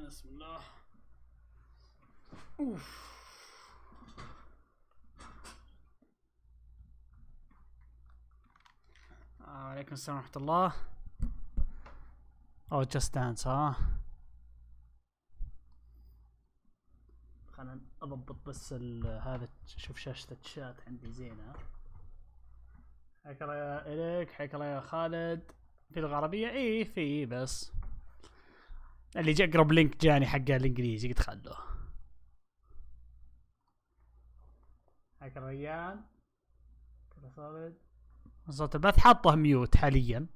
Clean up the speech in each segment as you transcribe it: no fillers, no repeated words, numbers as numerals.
بسم الله. اوف. عليكم السلام ورحمة الله. او جاست دانس ها. خلنا اضبط بس هذا. شوف شاشة الشات عندي زينة. حياك الله يا إليك، حياك الله يا خالد. في الغربية ايه في بس اللي جاء اقرب لينك جاني حق الانجليزي قلت خلوه. حياك الريان. كذا صابت صوت البث حاطه ميوت حاليا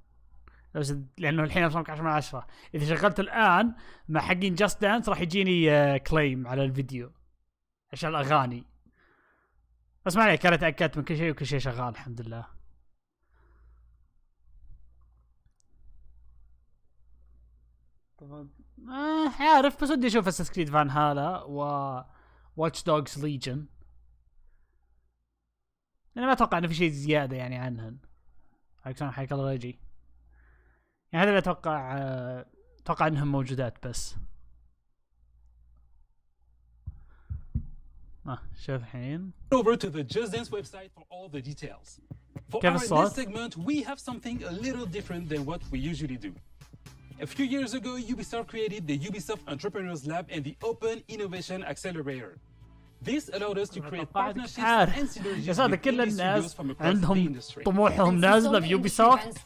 لانه الحين 10/10. اذا شغلت الان مع حقين جاست دانس راح يجيني كليم على الفيديو عشان الاغاني. بس ما عليك، انا تاكدت من كل شيء وكل شيء شغال الحمد لله. طبعا عارف بس ودي اشوف اساس كريد فان هالا و واتش دوجز ليجن. انا ما اتوقع انه في شيء زياده يعني عنهن. حياك الله رجي. يعني هذا اللي اتوقع انهم موجودات بس. شوف الحين. Over to the Just Dance website for all the details. For our next segment, we have something a little different than what we usually do. A few years ago, Ubisoft created the Ubisoft Entrepreneurs Lab and the Open Innovation Accelerator. This allowed us to create partnerships and synergies with كل indie studios الناس from across the عندهم industry. طموحهم نازله في Ubisoft.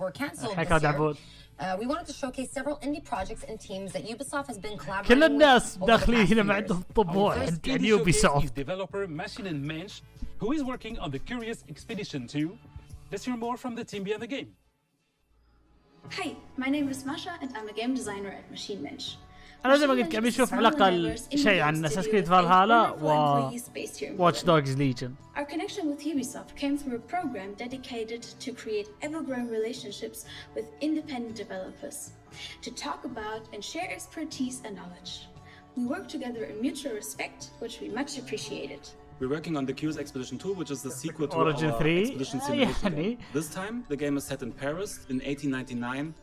We wanted to showcase several indie projects and teams that Ubisoft has been collaborating كل الناس with داخلين هنا ما عندهم طموح عن Ubisoft. Developer Machine and Mensch, who is working on the Curious Expedition 2. Let's hear more from the team behind the game. Hi, my name is Masha and I'm a game designer at Machine Mensch. أنا زي ما قلت قبل أشوف على الأقل شيء عن أساس كريد فالهالا و Watch Dogs Legion. Our connection with Ubisoft came through a program dedicated to create ever-growing relationships with independent developers, to talk about and share expertise and knowledge. We work together in mutual respect, which we much appreciated. We're working on the Curious Expedition 2, which is the sequel to Origin our 3. Expedition Simulation game. This time, the game is set in Paris in 1899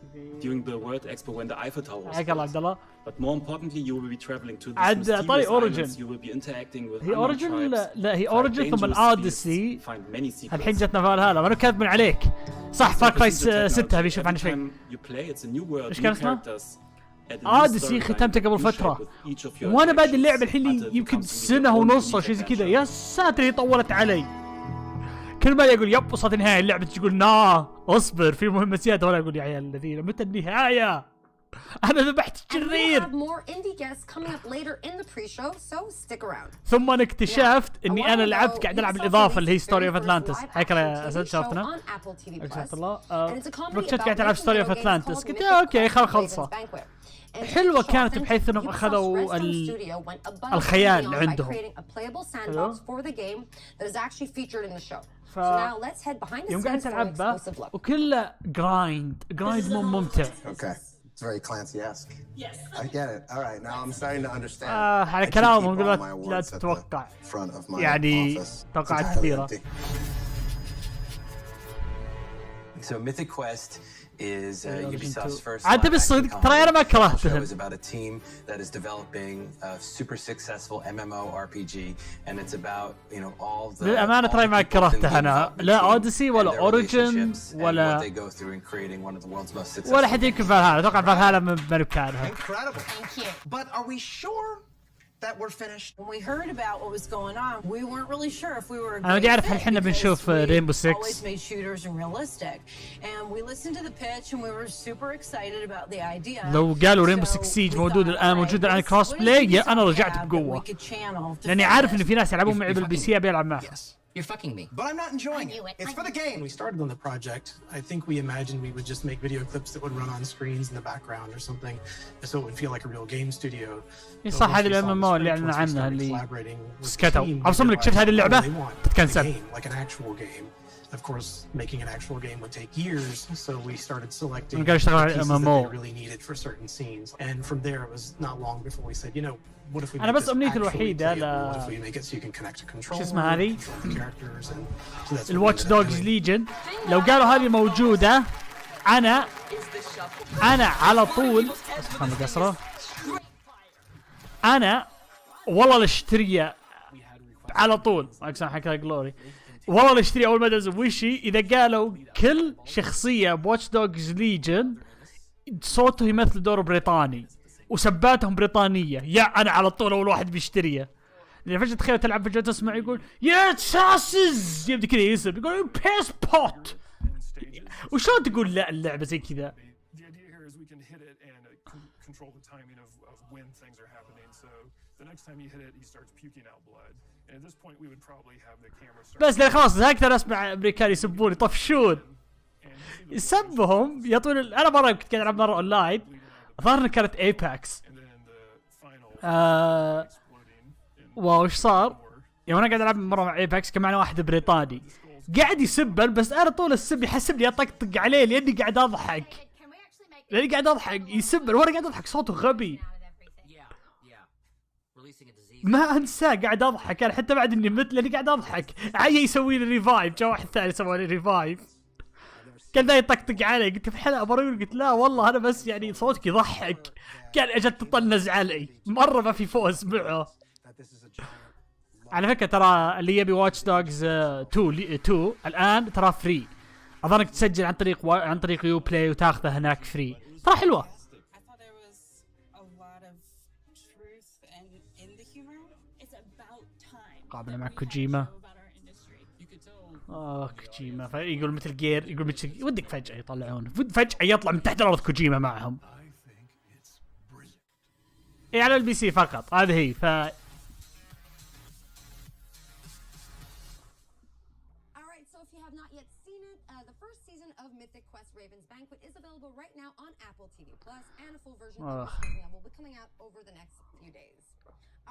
during the World Expo when the Eiffel Tower was built. But more importantly, you will be traveling to these mysterious islands. You will be interacting with other tribes. لا هي Origin ثم الأوديسي. Find many secrets. الحين جتنا فالهالا، أنا كاتب عليك. صح فار كراي 6 بيشوف عنه شوي. إيش كان اسمه؟ اوديسي ختمته قبل فترة وانا بادي اللعبة الحين يمكن سنة ونص او شيء زي كذا. يا ساتر هي طولت علي. كل ما يقول يب وصلت النهاية اللعبة تقول اصبر في مهمة زيادة ولا اقول يا عيال الذين متى النهاية؟ انا ذبحت الشرير. ثم انا اكتشفت اني انا لعبت قاعد العب الاضافة اللي هي ستوري اوف اتلانتس. هيك يا اسد شافتنا. اكتشفت الله بكتشفت قاعد العب ستوري اوف اتلانتس قلت اوكي خلصة حلوة كانت بحيث انهم اخذوا الخيال اللي عندهم. يوم قاعد تلعبه وكله جرايند مو ممتع. It's very Clancy-esque. Yes. I get it. All right, now I'm starting to understand. على كلامهم لا تتوقع. يعني توقعات كثيرة. So Mythic Quest is Ubisoft's first. عاد بالصدق ترى أنا ما كرهتهم. It's about a team that is developing a super successful MMORPG and it's about all the. للأمانة ترى ما كرهته أنا لا أوديسي ولا أوريجن ولا حتى يمكن فالهالا. أتوقع فالهالا من مكانها. Incredible. Thank you. But are we sure that we're finished? When we heard about what was going on, we weren't really sure if we were. أنا بدي أعرف هل إحنا بنشوف Rainbow Six. Always made shooters and realistic, and we listened to the pitch and we were super excited about the idea. لو قالوا Rainbow Six Siege موجود الآن كروس بلاي أنا رجعت بقوة. لأني عارف إن في ناس يلعبون معي بالبي سي أبي ألعب معهم. You're fucking me. But I'm not enjoying it. It's for the game. When we started on the project, I think we imagined we would just make video clips that would run on screens in the background or something, so it would feel like a real game studio. صح هذه الام ام اللي اعلن عنها اللي سكتوا. ابصم لك شفت هذه اللعبة تتكنسل. Like an actual game. Of course, making an actual game would take years, so we started selecting the pieces that they really needed for certain scenes. And from there, it was not long before we said, what if we أنا make بس this أمنيتي actually الوحيدة playable? What if we make it so you can connect to controller? شو اسمها هذه؟ characters and so that's الواتش دوجز ليجن. لو قالوا هذه موجودة أنا على طول. خلنا نقصره. انا والله الاشتريه على طول اقسم حكى جلوري، والله الاشتريه اول ما نزل وشي اذا قالوا كل شخصيه بواتش دوجز ليجن صوته يمثل دور بريطاني وسباتهم بريطانيه، يا انا على طول اول واحد بيشتريه. لان فجاه تخيل تلعب فجاه تسمع يقول يا تساسز يبدا كذا يسب يقول بيس بوت، وشلون تقول لا اللعبه زي كذا؟ بس لا خلاص زهقت انا اسمع امريكان يسبوني يطفشون يسبهم يعطون انا مره كنت قاعد العب مره اونلاين الظاهر كانت ايباكس واو ايش صار؟ يوم انا قاعد العب مره مع ايباكس كان معنا واحد بريطاني قاعد يسبن، بس انا طول السب يحسبني اطقطق عليه لاني قاعد اضحك يسبن وانا قاعد اضحك صوته غبي ما انساه قاعد اضحك انا حتى بعد اني مت لاني قاعد اضحك. عيا يسوي لي ريفايف، جاء واحد ثاني سوى لي ريفايف كان ذا يطقطق علي، قلت في حلقه بريول قلت لا والله انا بس يعني صوتك يضحك، كان اجت تطنز علي مره ما في فوز معه. على فكره ترى اللي يبي واتش دوجز 2 الان ترى فري، اظنك تسجل عن طريق يو بلاي وتاخذه هناك فري، ترى حلوه. قابله مع كوجيما كوجيما فيقول مثل جير يقول مثل ودك فجأة يطلعونه فجأة يطلع من تحت الأرض كوجيما معهم. إيه على البي سي فقط هذه هي.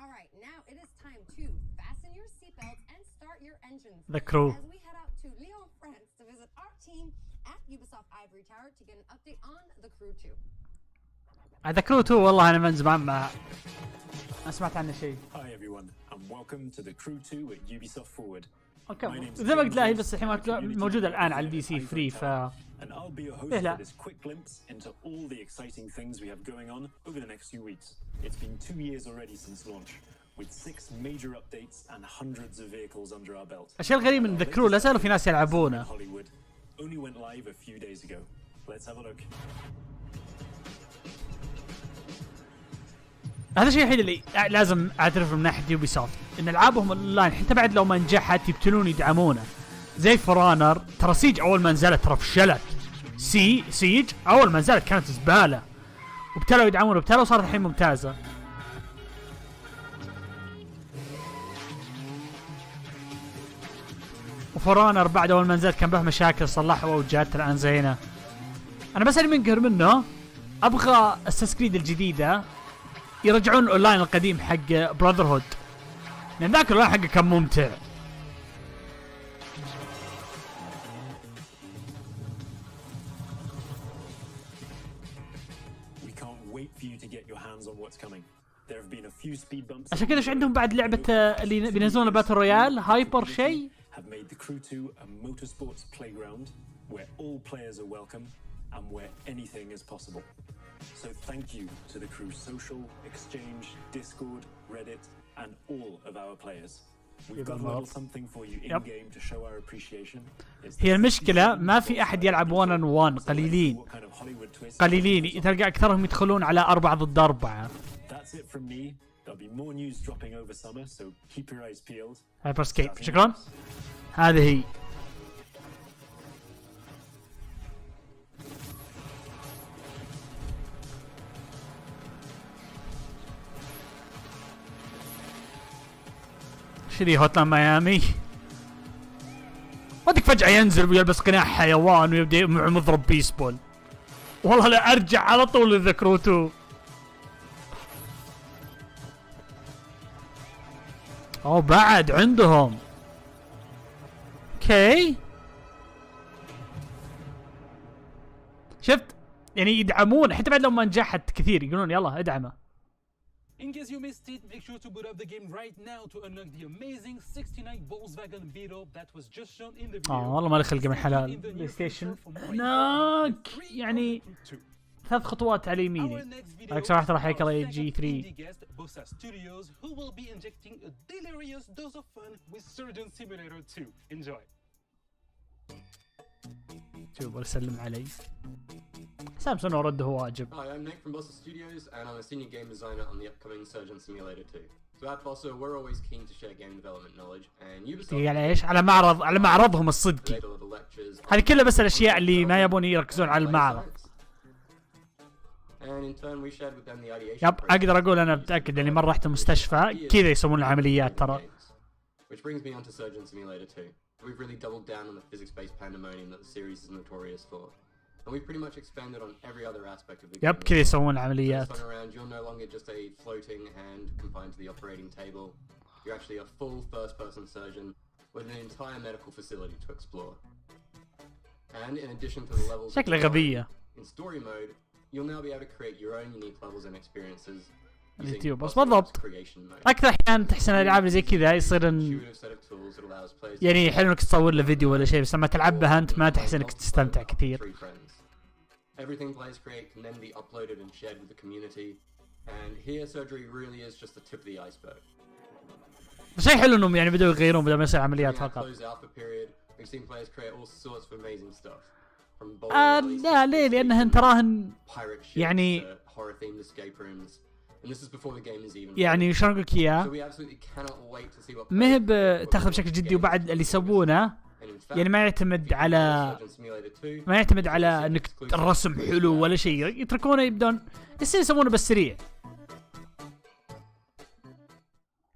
Alright, now it is time to fasten your seatbelts and start your engines. The crew. As we head out to Lyon, France to visit our team at Ubisoft Ivory Tower to get an update on The Crew 2. The Crew 2 والله أنا من زمان ما سمعت عنه شيء. Hi everyone and welcome to The Crew 2 at Ubisoft Forward. اوكي زي ما قلت لا هي بس الحين موجودة الآن على البي سي فري ف And I'll be your host for this quick glimpse into all the exciting things we have going on over the next few weeks. It's been 2 years already since launch, with 6 major updates and hundreds of vehicles under our belt. الشيء الغريب من The Crew لا زالوا في ناس يلعبونه. Only went live a few days ago. Let's have a look. هذا الشيء الوحيد اللي لازم اعترف من ناحية يوبيسوفت ان العابهم اونلاين حتى بعد لو ما نجحت يبتلون يدعمونه. زي فرانر ترى سيج اول ما نزلت ترى فشلت، سيج اول ما نزلت كانت زباله وابتلوا يدعمونه وابتلوا صارت الحين ممتازه. وفرانر بعد اول ما نزلت كان به مشاكل صلحوا وجات الان زينه. انا بس اللي منقهر منه ابغى السكريد الجديده يرجعون الاونلاين القديم حق براذر هود لان ذاك الاونلاين حقه كان ممتع. عشان كذا ايش عندهم بعد لعبة اللي بينزلونها باتل رويال هايبر شيء؟ So thank you to the Crew social, exchange, Discord, Reddit and all of our players. We've got a little something for you in game to show our appreciation. هي المشكلة ما في أحد يلعب 1 on 1 قليلين تلقى أكثرهم يدخلون على 4 ضد 4. That's it from me. There'll be more news dropping over summer, so keep your eyes peeled. هايبرسكيب شكرا. هذه هي. شذي هوتلاند ميامي ودك فجأة ينزل ويلبس قناع حيوان ويبدأ مع مضرب بيسبول. والله لا ارجع على طول للذكرو 2. اوه بعد عندهم اوكي شفت يعني يدعمون حتى بعد لو ما نجحت كثير يقولون يلا ادعمه. In case you missed it, make sure to boot up the game right now to unlock the amazing 69 Volkswagen Beetle that was just shown in the video. والله ما له خلق من حلال. بلاي ستيشن هناك يعني 3 خطوات على يميني. هاك سمحت راح هيكل جي 3. شوف وسلم علي. سامسون ورده هو واجب. Hi, I'm Nick from Bossa Studios and I'm a senior game designer on the upcoming Surgeon Simulator 2. So at Bossa, we're always keen to share game development knowledge and Ubisoft. يعني ايش؟ على معرضهم الصدقي. هذه كلها بس الاشياء اللي ما يبون يركزون على المعرض. يب اقدر اقول انا متاكد اني مره رحت المستشفى كذا يسوون العمليات ترى. Which brings me on to Surgeon Simulator 2. We've really doubled down on the physics-based pandemonium that the series is notorious for. And we've pretty much expanded on every other aspect of the game. يب كذا يسوون العمليات. This time around, you're no longer just a floating hand confined to the operating table. You're actually a full first-person surgeon with an entire medical facility to explore. And in addition to the levels شكله غبية. In story mode, you'll now be able to create your own unique levels and experiences. اليوتيوب بس بالضبط. اكثر احيان تحس ان الالعاب زي كذا يصير يعني حلو انك تصور له فيديو ولا شيء، بس لما تلعبها انت ما تحس انك تستمتع كثير. Everything players create can then be uploaded and shared with the community, and here surgery really is just the tip of the iceberg. شيء حلو انهم يعني بدأوا يغيرون بدل ما يصير عمليات فقط. لا ليه؟ لأنهن تراهن يعني يعني شلون اقول لك اياه؟ ما هي بتاخذ بشكل جدي، وبعد اللي يسوونه يعني ما يعتمد على انك الرسم حلو ولا شيء، يتركونه يبدون يسوونه بس سريع.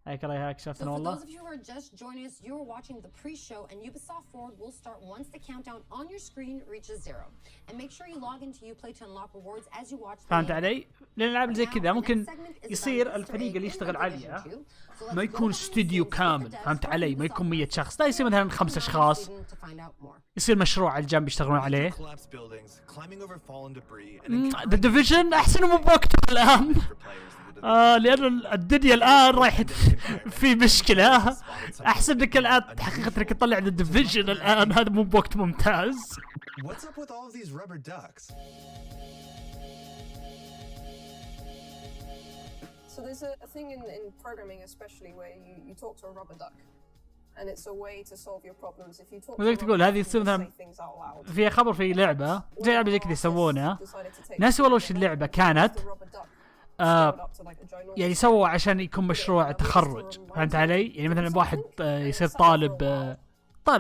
هيك رايك شفتنا والله. For those of you who are just joining us, you are watching the pre-show, and Ubisoft Forward will start once the countdown on your screen reaches 0. And make sure you log into Uplay to unlock rewards as you watch. فهمت علي؟ لأن الألعاب زي كذا ممكن يصير الفريق اللي يشتغل عليها ما يكون استوديو كامل، فهمت علي؟ ما يكون 100 شخص، لا يصير مثلا 5 أشخاص، يصير مشروع على الجنب يشتغلون عليه. The Division أحسن مو بوقته الآن. لأن الدنيا الآن رايحة في مشكلة. أحسن لك الآن حقيقة إنك تطلع The Division الآن، هذا مو بوقت ممتاز. What's up with all of these rubber ducks? So there's a thing in programming especially where you talk to a rubber duck. And it's a way to solve your problems. If you talk to تقول هذه تصير مثلا فيها خبر في لعبة زي لعبة زي كذا يسوونها. ناسي والله وش اللعبة كانت. يعني سووا عشان يكون مشروع تخرج، فهمت علي؟ يعني مثلا واحد يصير طالب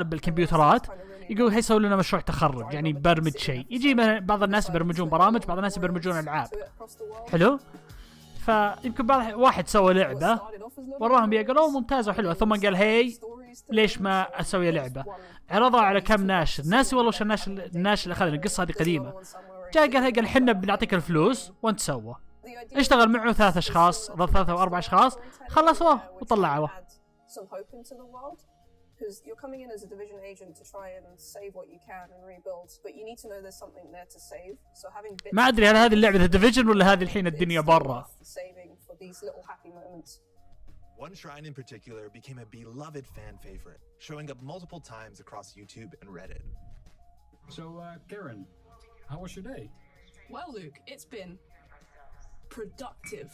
بالكمبيوترات، يقول هي سووا لنا مشروع تخرج، يعني برمج شيء. يجي بعض الناس يبرمجون برامج، بعض الناس يبرمجون العاب. حلو؟ فيمكن واحد سوى لعبة وراهم بيها قالوا ممتازة وحلوة، ثم قال هي ليش ما اسوي لعبة؟ عرضها على كم ناشر، ناسي والله وش الناشر اللي اخذ القصة هذه قديمة. جاء قال حنا بنعطيك الفلوس وانت سوى. اشتغل معه 3 أشخاص، 3 أو 4 أشخاص، خلصوه وطلعوه. Because you're coming in as a division agent to try and save what you can and rebuild, but you need to know there's something there to save. So having ما أدري هل هذه اللعبة الديفيجن ولا هذه الحين الدنيا برا. saving for these little happy moments. One shrine in particular became a beloved fan favorite, showing up multiple times across YouTube and Reddit. So, Karen, how was your day? Well, Luke, it's been productive.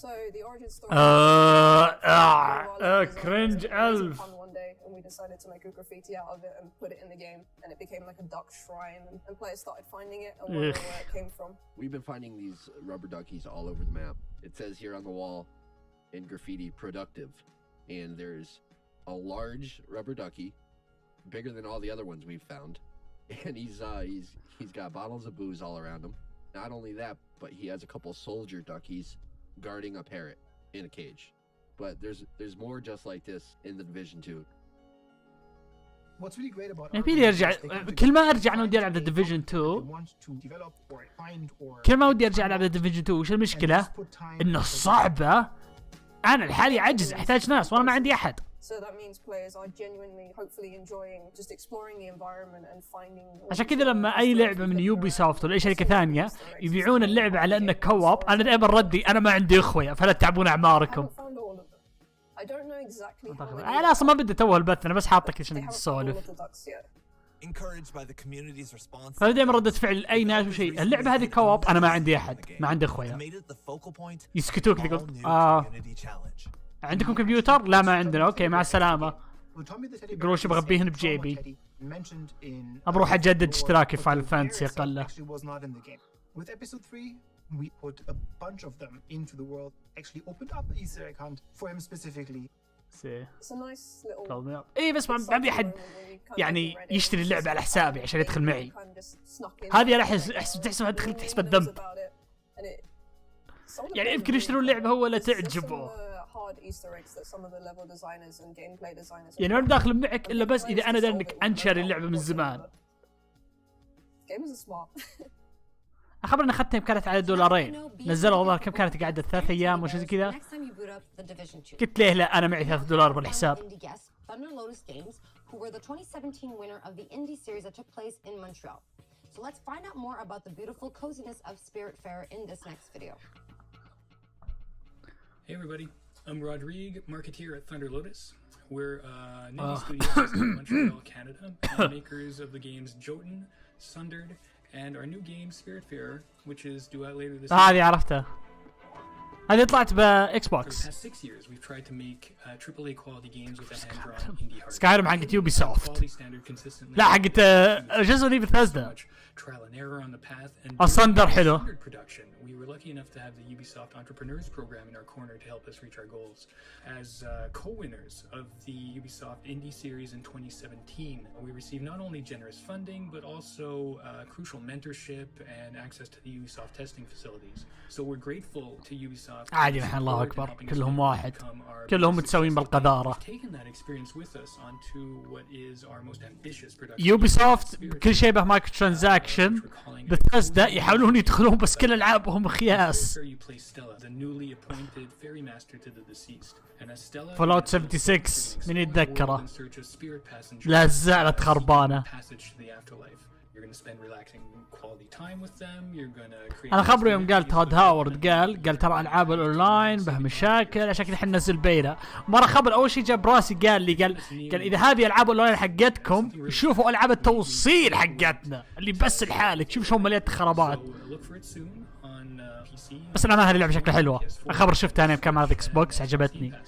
So the origin story. Cringe elf. One day, and we decided to make a graffiti out of it and put it in the game, and it became like a duck shrine, and players started finding it and wondering where it came from. We've been finding these rubber duckies all over the map. It says here on the wall in graffiti "productive," and there's a large rubber ducky, bigger than all the other ones we've found, and he's got bottles of booze all around him. Not only that, but he has a couple soldier duckies guarding a parrot in a cage. But there's more just like this in the Division 2. What's really great about نبي ارجع كل ما ارجع انا ودي العب الديفيجن 2 كل ما ودي ارجع العب الديفيجن 2 وش المشكلة؟ انه صعبة. انا لحالي عجز، احتاج ناس وانا ما عندي احد. So that means players are genuinely, hopefully enjoying just exploring the environment and finding. عشان كذا لما اي لعبة من يوبي سوفت ولا اي شركة ثانية يبيعون اللعبة على انه كواب، انا دائما ردي انا ما عندي اخويا فلا تتعبون اعماركم. I don't know exactly. انا اصلا ما بدي توه البث، انا بس حاطك عشان نسولف. هذا دائما ردة فعل اي ناس وشيء. اللعبه هذه كواب، انا ما عندي احد، ما عندي اخويا، يسكتوك كذا. قلت عندكم كمبيوتر؟ لا ما عندنا. اوكي مع السلامه. قروش بغبيهن بجيبي، بروح اجدد اشتراكي فاينل فانتسي اقله. With episode 3, we put a bunch of them into the world, actually opened up the Easter egg hunt for him specifically. It's a nice little... ايه بس ما ابي احد يعني يشتري اللعبة على حسابي عشان يدخل معي. هذه راح تحسب دخلت تحسب الذنب. يعني يمكن يشترون اللعبة هو لا تعجبه. يعني ما داخل معك الا بس اذا انا داري انك انشر اللعبة من زمان. خبر ان اخذتها كانت على $2. نزلوا والله كم كانت قاعده 3 ايام وشي زي كذا. قلت ليه لا انا معي $3 بالحساب. Hey everybody, I'm Rodrigue, marketeer at Thunder Lotus. We're an indie studio based in Montreal, Canada, and makers of the games Jotun, Sundered, and our new game Spiritfarer, which is due out later this year. هذه عرفتها. هذه طلعت باكس بوكس. For the past 6 years, we've tried to make AAA quality games with a hand-drawn indie heart. سكايرم حقت يوبيسوفت. لا حقت جزء لي بثزدا. Trial and error on the path and الصندر حلو. production. We were lucky enough to have the Ubisoft Entrepreneurs Program in our corner to help us reach our goals. As co-winners of the Ubisoft Indie Series in 2017, we received not only generous funding, but also crucial mentorship and access to the Ubisoft testing facilities. So we're grateful to Ubisoft. عادي الحين الله أكبر، كلهم واحد، كلهم متساويين بالقذارة. Taken that experience with us onto what is our most ambitious production. يوبيسوفت كل شيء به مايكرو ترانزاكشن، بثزدا يحاولون يدخلون بس كل ألعابهم خياس. فولوت 76 من يتذكره؟ لا زالت خربانة. انا خبره يوم قال تود هاورد قال ترى العاب الاونلاين بها مشاكل عشان كذا احنا ننزل بينا. مره خبر اول شيء جاب راسي قال اذا هذه العاب الاونلاين حقتكم شوفوا العاب التوصيل حقتنا اللي بس لحالك، شوف شو مليت خرابات. بس انا ما هذه اللعبه شكلها حلوه. الخبر شفتها انا بكاميرا اكس بوكس عجبتني.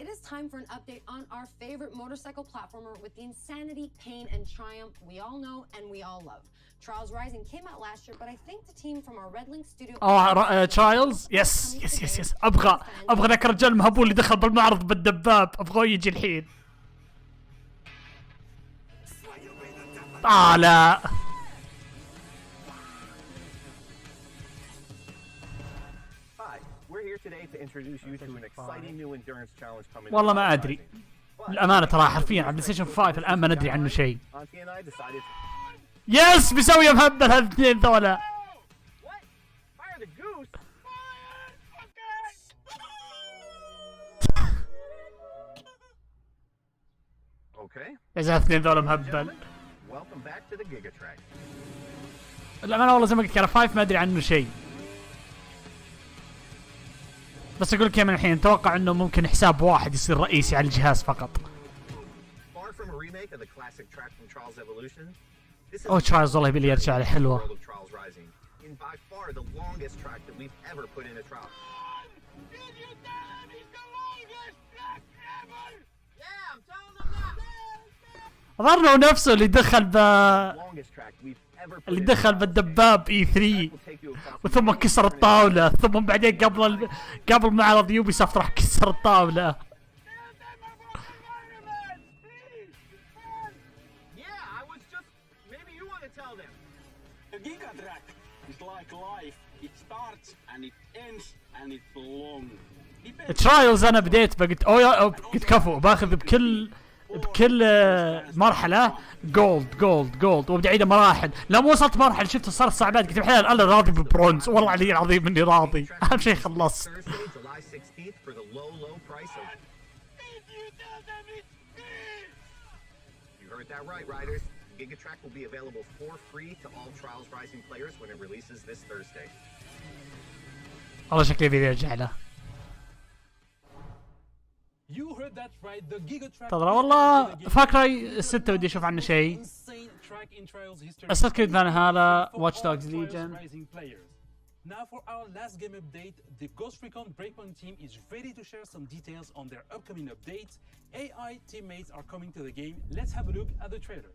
It is time for an update on our favorite motorcycle platformer with the insanity, pain, and triumph we all know and we all love. Trials Rising came out last year, but I think the team from our Red Link studio... Trials? Yes. أبغى ذاك الرجال المهبول اللي دخل بالمعرض بالدباب، أبغاه يجي الحين. لا. والله ما أدري. الأمانة ترى حرفيا على بلاي ستيشن 5 الآن ما ندري عنه شيء. يس بيسوي مهبل هالاثنين ذولا. يا الاثنين ذولا مهبل. الأمانة والله زي ما قلت أنا 5 ما أدري عنه شيء. بس اقول لك من الحين اتوقع انه ممكن حساب واحد يصير رئيسي على الجهاز فقط. ترايلز والله يبي لي ارجع له حلوه. ظهر نفسه اللي دخل بالدباب E3 وثم كسر الطاولة، ثم بعدين قبل معرض يوبيسوفت راح كسر الطاولة. ترايلز انا بديت قلت قلت كفو باخذ بكل مرحلة جولد وابدا اعيد مراحل. لا مو وصلت مرحلة شفت صار صعبات قلت الحين انا راضي ببرونز، والله علي العظيم اني راضي. اهم شيء خلصت. والله شكلي بيرجع له. ترى والله فاكراي 6 ودي اشوف عنه شيء. اساس كريد فالهالا، واتش دوجز ليجن. Now for our last game update, the Ghost Recon Breakpoint team is ready to share some details on their upcoming updates. AI teammates are coming to the game. Let's have a look at the trailer.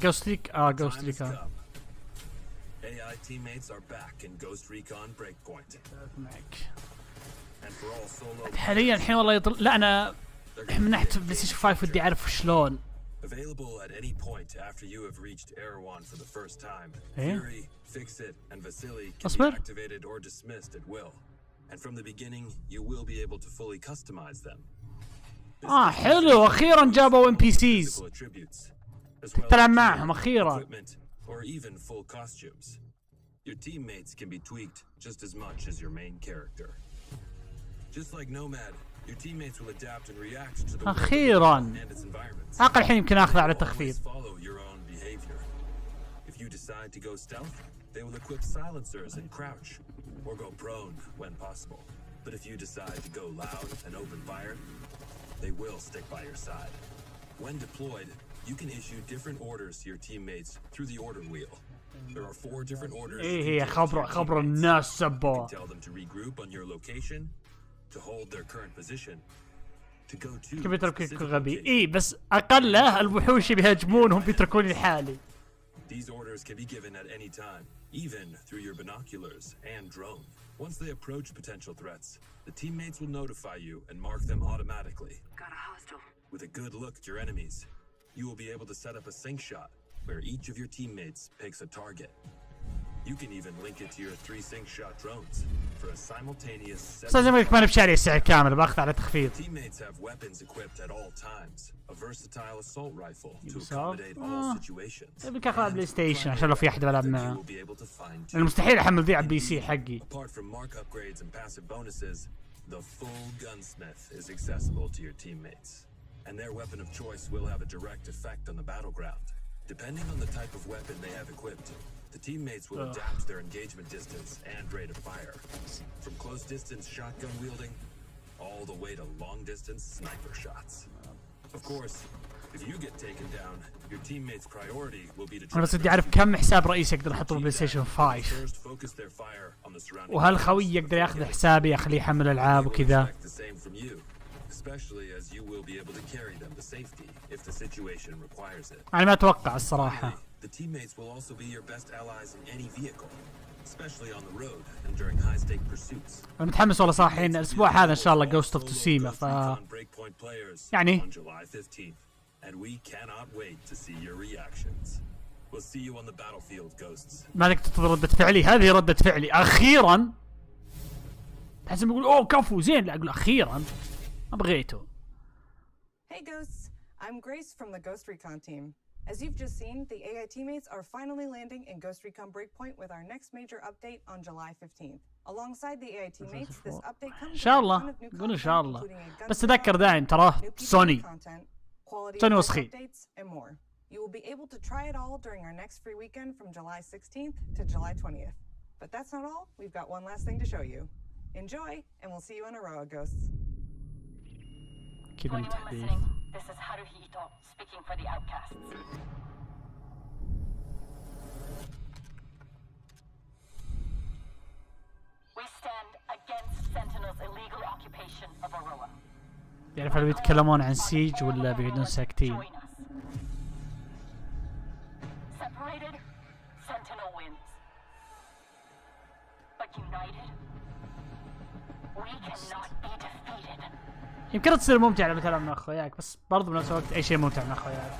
Ghost Recon. AI teammates are back in Ghost Recon Breakpoint. And for all solo حاليا الحين والله لا انا من ناحية بلاي ستيشن 5 ودي اعرف شلون. Available at any point after you have reached Erewhon for the first time. Fury, Fix-It, and Vasily can be activated or dismissed at will. And from the beginning, you will be able to fully customize them. حلو اخيرا جابوا NPCs. تلعب معهم اخيرا. Or even full costumes. Your teammates can be tweaked just as much as your main character. Just like Nomad, your teammates will adapt and react to the world and its environments. عقل الحين يمكن اخذ على تخفيض. Follow your own behavior. If you decide to go stealth, they will equip silencers and crouch, or go prone when possible. But if you decide to go loud and open fire, they will stick by your side. When deployed, you can issue different orders to your teammates through the order wheel. There are 4 different orders. خبر الناس سبوا. Tell them to regroup on your location, to hold their current position, to go to. كيف يتركك غبي؟ بس اقله الوحوش بيهاجمونهم بيتركوني لحالي. These orders can be given at any time, even through your binoculars and drone. Once they approach potential threats, the teammates will notify you and mark them automatically. Got a hostile. With a good look at your enemies, you will be able to set up a sync shot where each of your teammates picks a target. You can even link it to your 3 sync shot drones for a simultaneous. ما بشاري السعر كامل باخذ على تخفيض. Teammates have weapons equipped at all times. A versatile assault rifle to accommodate all situations. يبيك اخذ بلاي ستيشن عشان لو في احد بلعب معه. المستحيل احمل ذي على البي سي حقي. Apart from mark upgrades and passive bonuses, the full gunsmith is accessible to your teammates. And their weapon of choice will have a direct effect on the battleground. Depending on the type of weapon they have equipped, the teammates will adapt their engagement distance and rate of fire. From close distance shotgun wielding, all the way to long distance sniper shots. Of course, if you get taken down, your teammates' priority will be to. أنا بس بدي أعرف كم حساب رئيسي أقدر أحطه بلاي ستيشن 5. وهل خوي يقدر ياخذ حسابي أخليه يحمل ألعاب وكذا. Especially as you will be able to carry them to safety if the situation requires it. أنا ما أتوقع الصراحة. The teammates will also be your best allies in any vehicle, especially on the road and during high-stake pursuits. أنا متحمس والله صراحة إن الأسبوع هذا إن شاء الله Ghost of Tsushima يعني. On July 15th, and we cannot wait to see your reactions. We'll see you on the battlefield, ghosts. مالك تنتظر ردة فعلي؟ هذه ردة فعلي أخيرا. حسن بيقول أوه كفو زين، لا أقول أخيرا. ما بغيته. Hey ghosts, I'm Grace from the Ghost Recon team. As you've just seen, the AI teammates are finally landing in Ghost Recon Breakpoint with our next major update on July 15th. Alongside the AI teammates, this update comes إن شاء الله. نقول إن شاء الله. بس تذكر دائم تراه سوني. سوني وسخي. You will be able to try it all during our next free weekend from July 16th to July 20th. But that's not all. We've got one last thing to show you. Enjoy, and we'll see you in Aroa, ghosts. كذا التحديث. This is Haruhito speaking for the outcasts. We stand against Sentinel's illegal occupation of Aroa. يعرف هل بيتكلمون عن سيج ولا بيقعدون ساكتين؟ Separated, Sentinel wins. But united, we cannot be defeated. يمكن تصير ممتعة لما تلعب مع اخوياك، بس برضو بنفس الوقت اي شيء ممتع مع اخوياك.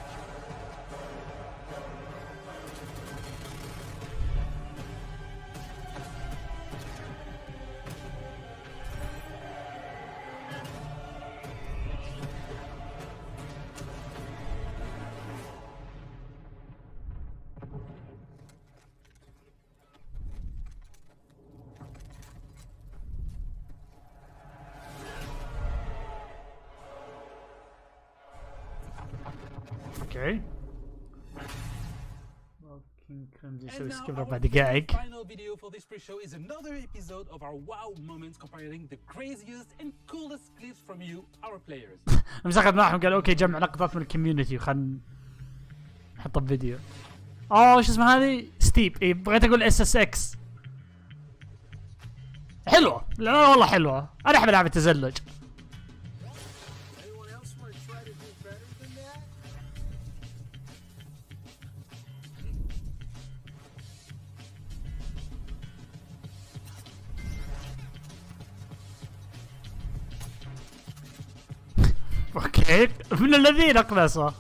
Okay. Walking يسوي سكيب 4 دقائق. Final video for this pre-show is another episode of our wow moments comparing the craziest and coolest clips from you, our players. مسكت معهم قال اوكي جمع لقطات من الكوميونتي وخلنا نحطها بفيديو. شو اسمها هذه؟ ستيب. اي بغيت اقول اس اس اكس. حلوه، لا والله حلوه، انا احب العاب التزلج. اوكي من الذين اقنصوا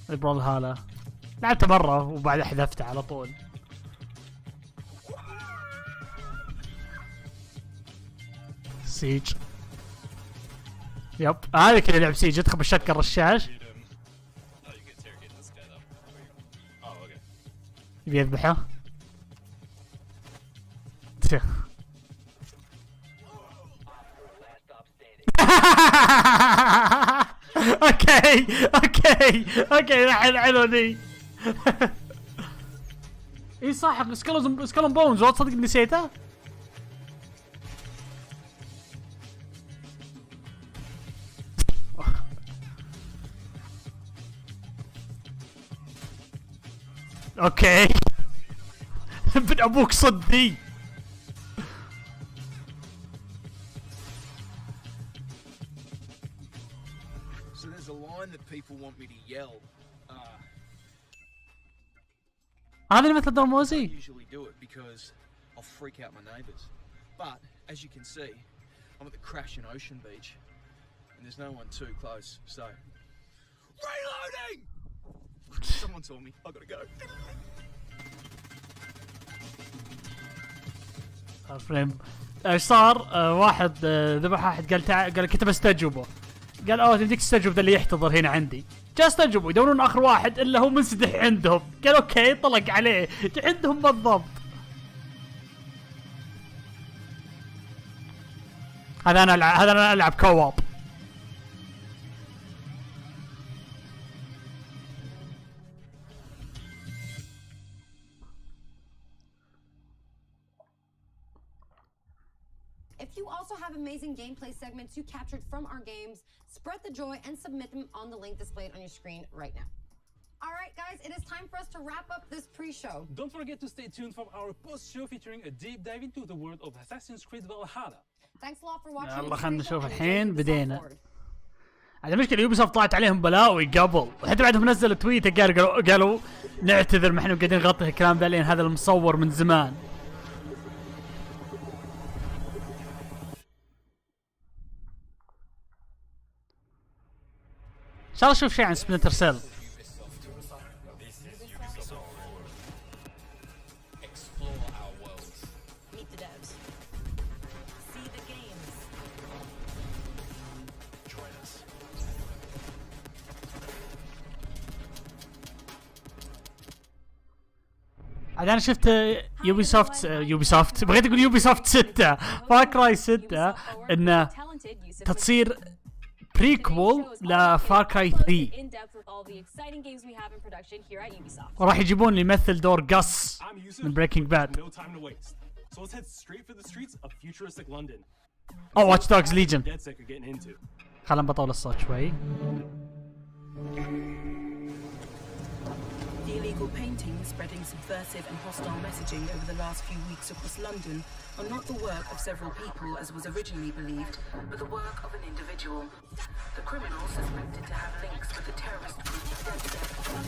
البرول هاله لعبته مره وبعدها حذفته على طول. سيج يب هذا كذا لعب سيج، يدخل بالشتك الرشاش يبي يذبحه. اوكي حلو ذي. اي صح سكالون بونز، والله تصدق نسيته. اوكي ابن ابوك صدي. هذا مثل دور موزي. But as you can see, I'm at the crashing ocean beach, and there's no one too close. So, reloading! Someone told me I gotta go. فريم ايش صار؟ واحد ذبح واحد قال كتب استجوبه، قال تمديك تستجوب ذا اللي يحتضر هنا عندي. جا استجوبوا يدورون اخر واحد الا هو منسدح عندهم، قال اوكي طلق عليه عندهم بالضبط. هذا انا العب كواب. If you also have amazing gameplay segments you captured from our games, spread the joy and submit them on the link displayed on your screen right now. All right, guys, it is time for us to wrap up this pre-show. Don't forget to stay tuned for our post-show featuring a deep dive into the world of Assassin's Creed Valhalla. Thanks a lot for watching. يلا خلينا نشوف الحين بدينا. هذا مشكلة يوبيسوفت طلعت عليهم بلاوي قبل، وحتى بعدهم نزلوا تويتر قالوا نعتذر ما احنا قاعدين نغطي الكلام ذا لان هذا المصور من زمان. ان شاء الله اشوف شيء عن سبلنتر سيل. عاد انا شفت يوبيسوفت بغيت اقول يوبيسوفت 6 فاكراي 6 انه تصير بريكول لفاكراي 3 وراح يجيبون اللي يمثل دور قص من بريكنج باد. واتش دوجز ليجن. خلنا بطول الصوت شوي. The illegal paintings spreading subversive and hostile messaging over the last few weeks across London are not the work of several people as was originally believed, but the work of an individual. The criminal suspected to have links with the terrorist group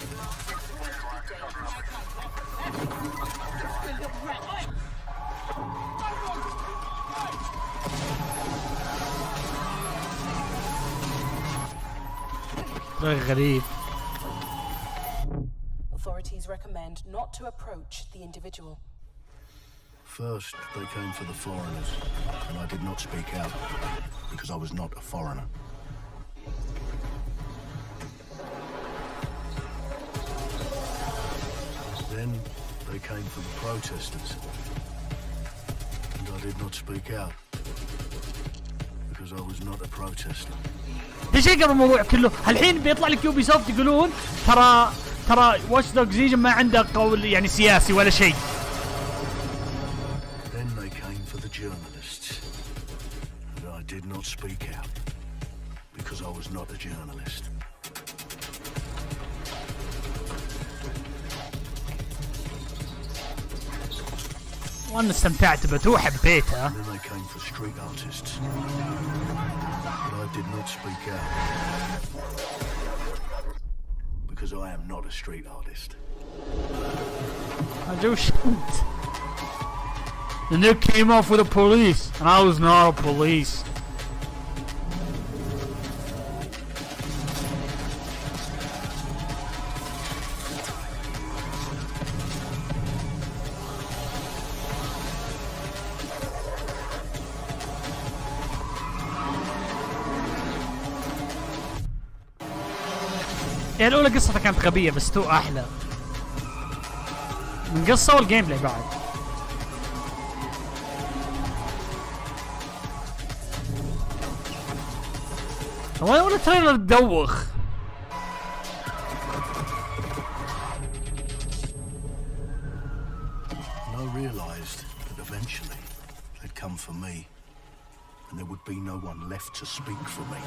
is masked as dangerous. غريب. Authorities recommend not to approach the individual. First, they came for the foreigners, and I did not speak out because I was not a foreigner. Then they came for the protesters, and I did not speak out because I was not a protester. ليش قبل الموضوع كله؟ الحين بيطلع لك يوبي سوفت يقولون ترى واتش دوجز ليجن ما عنده قول يعني سياسي ولا شيء. Then they came for the journalists. And I did not speak out because I was not a journalist. وانا استمتعت بته وحبيته. And then they came for street artists. But I did not speak out because I am not a street artist. I do shit. And they came off with the police, and I was not a police. يعني الأولى قصتها كانت غبية بس تو أحلى من قصة والجيم بلاي بعد. والله ولا تريلر تدوخ. And I realised that eventually they'd come for me, and there would be no one left to speak for me.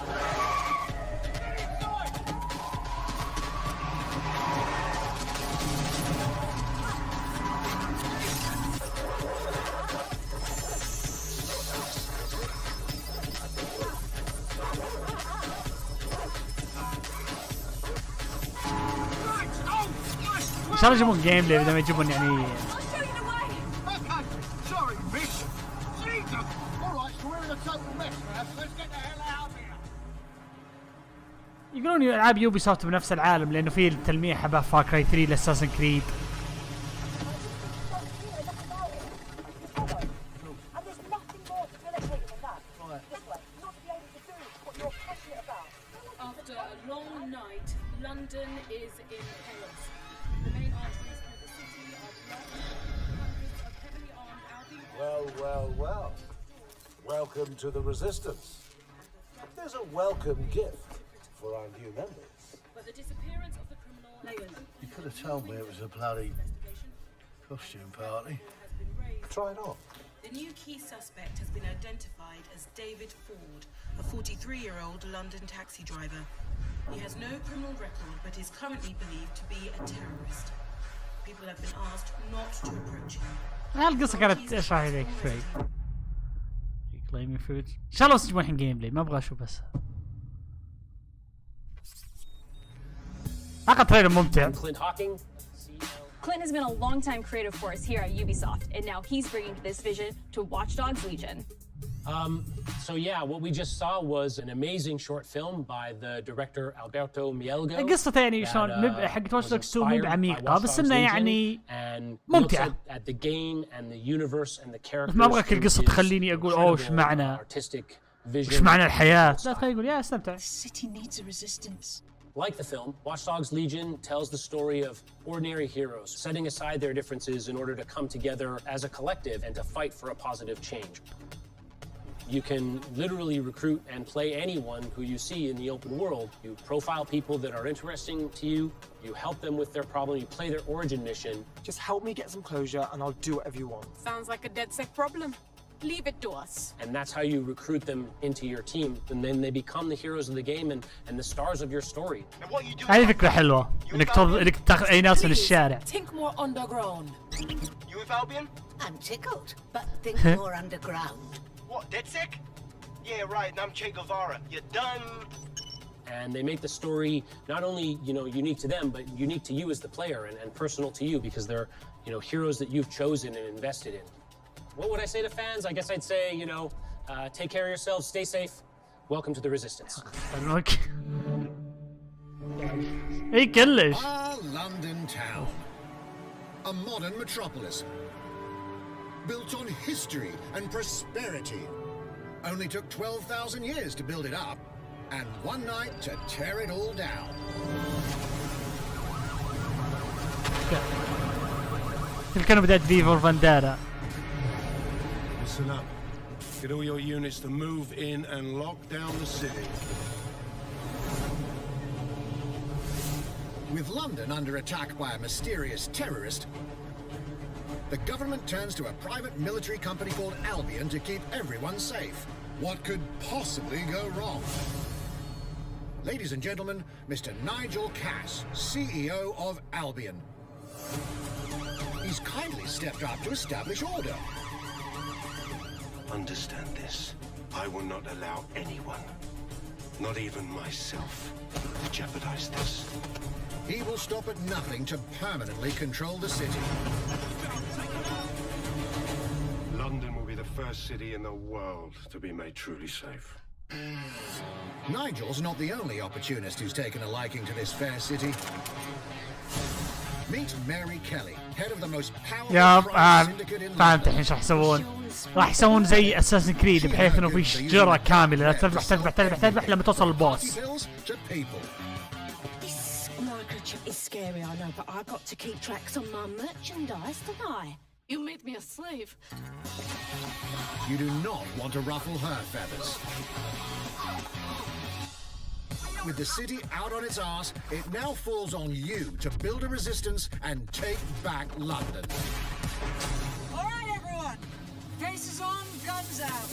إن شاء الله يجيبون جيم بلاي بدل ما يجيبون يعني. يقولون العاب يوبي سوفت بنفس العالم لانه في التلميح به فار كراي 3 لاساسن كريد. After a long night, London is in chaos. The main arteries through the city are blocked. Hundreds of heavily armed Albion. Well. Welcome to the Resistance. There's a welcome gift for our new members. But the disappearance of the criminal. You could have told me it was a bloody costume party. Try it on. The new key suspect has been identified as David Ford, a 43-year-old London taxi driver. He has no criminal record, but is currently believed to be a terrorist. People have been asked not to approach him. القصة كانت ايش راح يديك شوي. Reclaiming food. ان شاء الله بس يجيبون الحين جيم بلاي ما ابغى اشوف بس. اعتقد تريلر ممتع. Clint has been a long-time creative force here at Ubisoft, and now he's bringing this vision to Watch Dogs Legion. So yeah, what we just saw was an amazing short film by the director Alberto Mielgo. قصته يعني شلون حق واتش دوجز 2 مو بعميقة بس انه يعني ممتعة. At the game and the universe and the characters. ما ابغى كل قصة تخليني اقول اوه ايش معنى ايش معنى الحياة. لا تخليني اقول يا استمتع. The city needs a resistance. Like the film, Watch Dogs Legion tells the story of ordinary heroes setting aside their differences in order to come together as a collective and to fight for a positive change. You can literally recruit and play anyone who you see in the open world. You profile people that are interesting to you, you help them with their problem, you play their origin mission. Just help me get some closure and I'll do whatever you want. Sounds like a dead sick problem. Leave it to us. And that's how you recruit them into your team, and then they become the heroes of the game and the stars of your story. هذه فكرة حلوة انك تاخذ اي ناس من الشارع. Think more underground. You with Albion? I'm tickled, but think more underground. What, dead sick? Yeah, right, and I'm Che Guevara. You're done. And they make the story not only, unique to them, but unique to you as the player and personal to you because they're, heroes that you've chosen and invested in. What would I say to fans? I guess I'd say, take care of yourselves, stay safe. Welcome to the Resistance. Hey, كلش. Our London town, a modern metropolis, built on history and prosperity. Only took 12,000 years to build it up, and one night to tear it all down. كانوا بدأت فيفور فاندارا. Listen up. Get all your units to move in and lock down the city. With London under attack by a mysterious terrorist, the government turns to a private military company called Albion to keep everyone safe. What could possibly go wrong? Ladies and gentlemen, Mr. Nigel Cass, CEO of Albion. He's kindly stepped up to establish order. Understand this. I will not allow anyone, not even myself, to jeopardize this. He will stop at nothing to permanently control the city. London will be the first city in the world to be made truly safe. Nigel's not the only opportunist who's taken a liking to this fair city. Meet Mary Kelly, head of the most powerful crime syndicate in فهمت الحين London. شو راح يسوون. راح يسوون زي اساسن كريد بحيث انه في شجره كامله لا تذبح لما توصل البوس. This microchip is scary, I know, but I got to keep tracks on my merchandise, don't I? You made me a slave. You do not want to ruffle her feathers. With the city out on its arse, it now falls on you to build a resistance and take back London. All right, everyone. Faces on, guns out.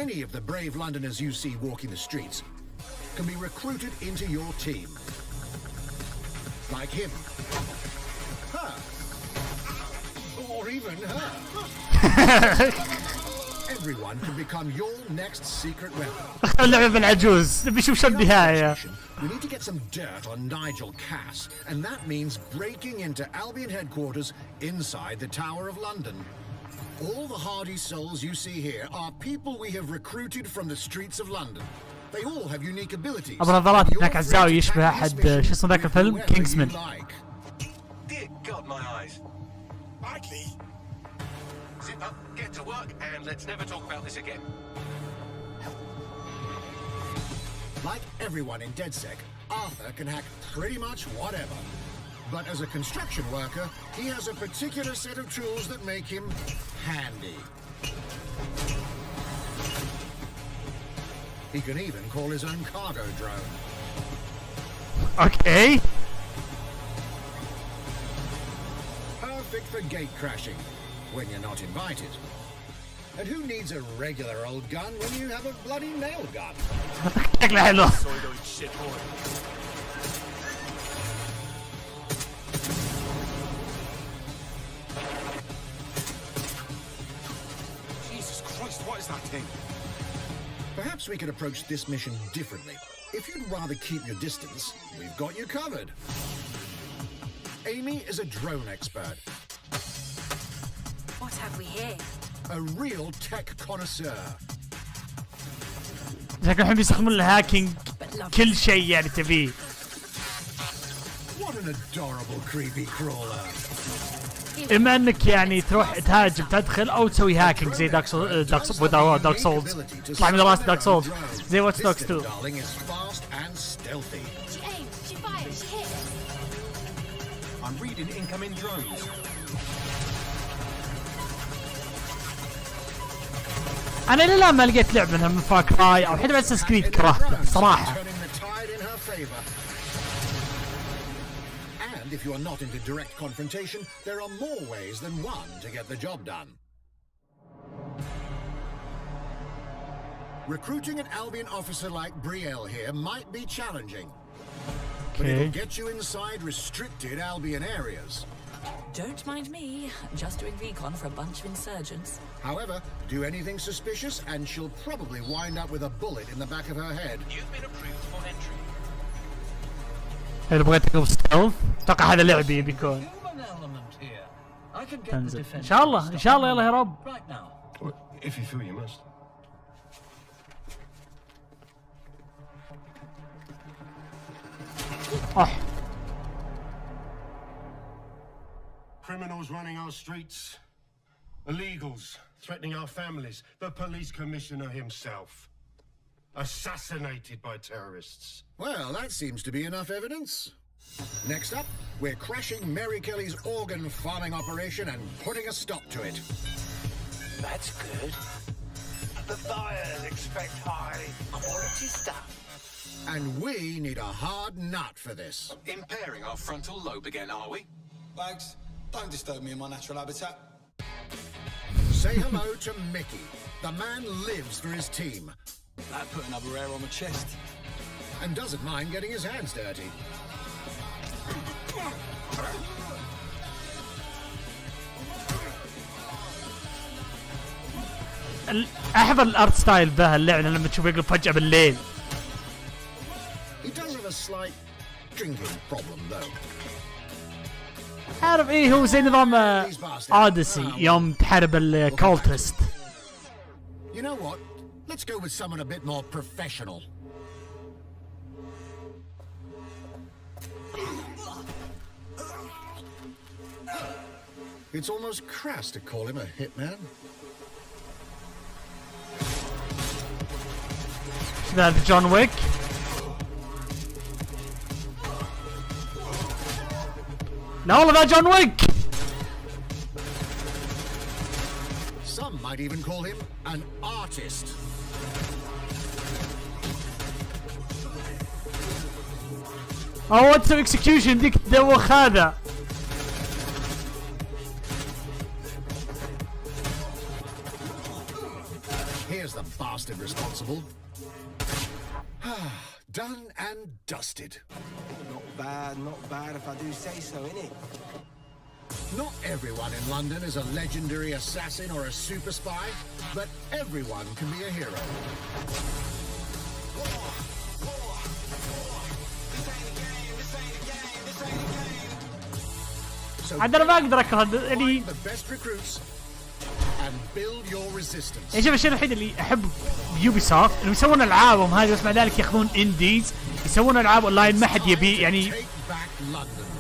Any of the brave Londoners you see walking the streets can be recruited into your team. Like him. Her. Or even her. Everyone can become your next secret weapon. اللعبة بالعجوز نبي نشوف شو النهاية. We need to get some dirt on Nigel Cass, and that means breaking into Albion headquarters inside the Tower of London. All the hardy souls you see here are people we have recruited from the streets of London. They all have unique abilities. ابو نظارات هناك على الزاوية يشبه احد شو اسمه ذاك الفيلم كينجزمان. Dear God, my eyes. Likely. Zip up, get to work, and let's never talk about this again. Like everyone in DedSec, Arthur can hack pretty much whatever. But as a construction worker, he has a particular set of tools that make him handy. He can even call his own cargo drone. Okay. Perfect for gate crashing, when you're not invited. And who needs a regular old gun when you have a bloody nail gun? شكله حلو. Jesus Christ, what is that thing? Perhaps we could approach this mission differently. If you'd rather keep your distance, we've got you covered. Amy is a drone expert. What have we here? A real tech connoisseur. شكله الحين بيستخدمون الهاكينج كل شيء يعني تبيه. What an adorable creepy crawler. اما انك يعني تروح تهاجم تدخل او تسوي هاكينج زي دارك سولز طلع من راس دارك سولز زي واتش دوكس 2. Darling is fast and stealthy. She aimed, she fired, she hit. I'm reading incoming drones. انا للان ما لقيت لعبه منها من فار كراي او حتى بس سكريت كرهته صراحه. And if you are not into direct confrontation, there are more ways than one to get the job done. Recruiting an Albion officer like Brielle here might be challenging. But it'll get you inside restricted Albion areas. Don't mind me, just doing recon for a bunch of insurgents. However, do anything suspicious and she'll probably wind up with a bullet in the back of her head. You've been approved for entry. اذا بغيت تقوم ستيلث اتوقع هذا لعبي بيكون. تنزل ان شاء الله ان شاء الله يلا يا رب. If you feel you must. Criminals running our streets, illegals threatening our families, the police commissioner himself, assassinated by terrorists. Well, that seems to be enough evidence. Next up, we're crashing Mary Kelly's organ farming operation and putting a stop to it. That's good. The buyers expect high quality stuff. And we need a hard nut for this. Impairing our frontal lobe again, are we? Bags, don't disturb me in my natural habitat. Say hello to Mickey. The man lives for his team. That put another hair on my chest. And doesn't mind getting his hands dirty. احب الارت ستايل ذا اللعبه لما تشوفه يقلب فجاه بالليل. He does have a slight drinking problem though. عارف ايه هو زي نظام اوديسي يوم تحارب الكولتست. You know what? Let's go with someone a bit more professional. It's almost crass to call him a hitman. هذا جون ويك. لا والله ذا جون ويك. Some might even call him an artist. Oh, what's the execution ديك تدوخ هذا. Here's the bastard responsible. Done and dusted. Not bad if I do say so, innit? Not everyone in London is a legendary assassin or a super spy, but everyone can be a hero. So عاد انا ما اقدر اكره يعني. The best recruits and build your resistance. يعني شوف الشيء الوحيد اللي احب بيوبي سوفت انهم يسوون العابهم هذه بس مع ذلك ياخذون انديز يسوون العاب اونلاين ما حد يبي يعني.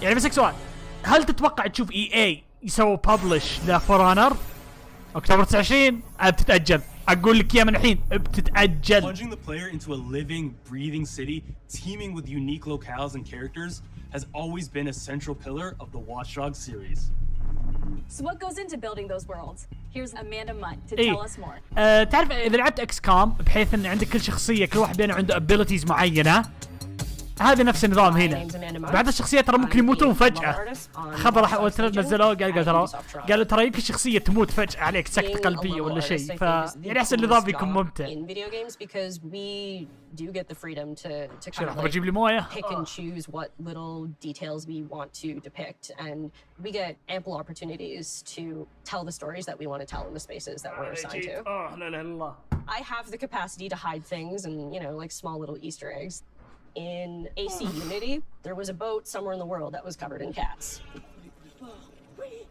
يعني بسك سؤال، هل تتوقع تشوف اي يسووا ببلش لفور اونر اكتوبر 29؟ بتتاجل، اقول لك اياها من الحين بتتاجل. Plunging the player into a living, breathing city teeming with unique locales and characters has always been a central pillar of the Watch Dogs series. So what goes into building those worlds? Here's Amanda Mutt to tell us more. تعرف اذا لعبت اكس كام بحيث ان عندك كل شخصيه كل واحد بينه عنده ابيلتيز معينه، هذا نفس النظام هنا. بعض الشخصيات ترى ممكن يموتون فجأة. خبر نزلوه قالوا ترى يمكن شخصية تموت فجأة عليك سكتة قلبية ولا شيء، ف يعني احس النظام بيكون ممتع. شو بجيب لي موية؟ pick and choose what little details we want to depict, and we get ample opportunities to tell the stories that we want to tell in the spaces that we're assigned to. I have the capacity to hide things and, you know, like small little Easter eggs. In AC Unity, there was a boat somewhere in the world that was covered in cats.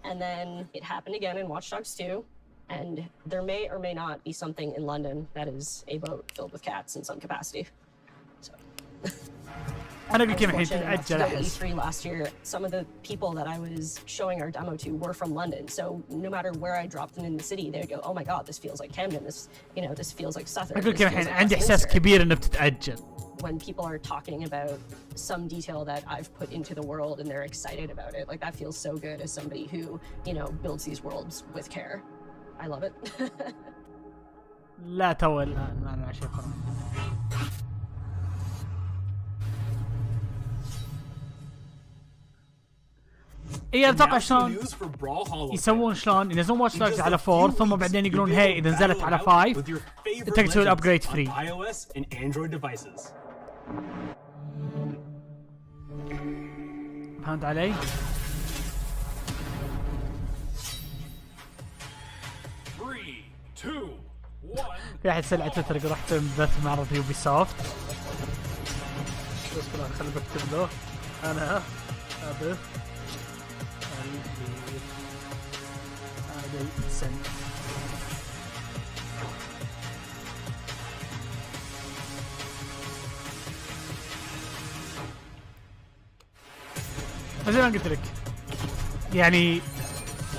And then it happened again in Watch Dogs 2, and there may or may not be something in London that is a boat filled with cats in some capacity. So. أنا قلت الحين تتأجل أحس. E3 last year, some of the people that I was showing our demo to were from London. So no matter where I dropped them in the city, they'd go, "Oh my God, this feels like Camden. This, you know, this feels like Southern." أقول الحين عندي إحساس كبير إنه بتتأجل. When people are talking about some detail that I've put into the world and they're excited about it, like that feels so good as somebody who, you know, builds these worlds with care. I love it. لا تو الآن ما شيء فرق. اي اتوقع شلون يسوون شلون ينزلون واتش دوجز على 4 ثم بعدين يقولون هي اذا نزلت على 5 تقدر تسوي الابجريد فري. فهمت علي؟ في احد سأل على تويتر يقول رحت بث معرض يوبي سوفت. بس خليني بكتب له انا ابث هذا السن. فزي ما قلت لك يعني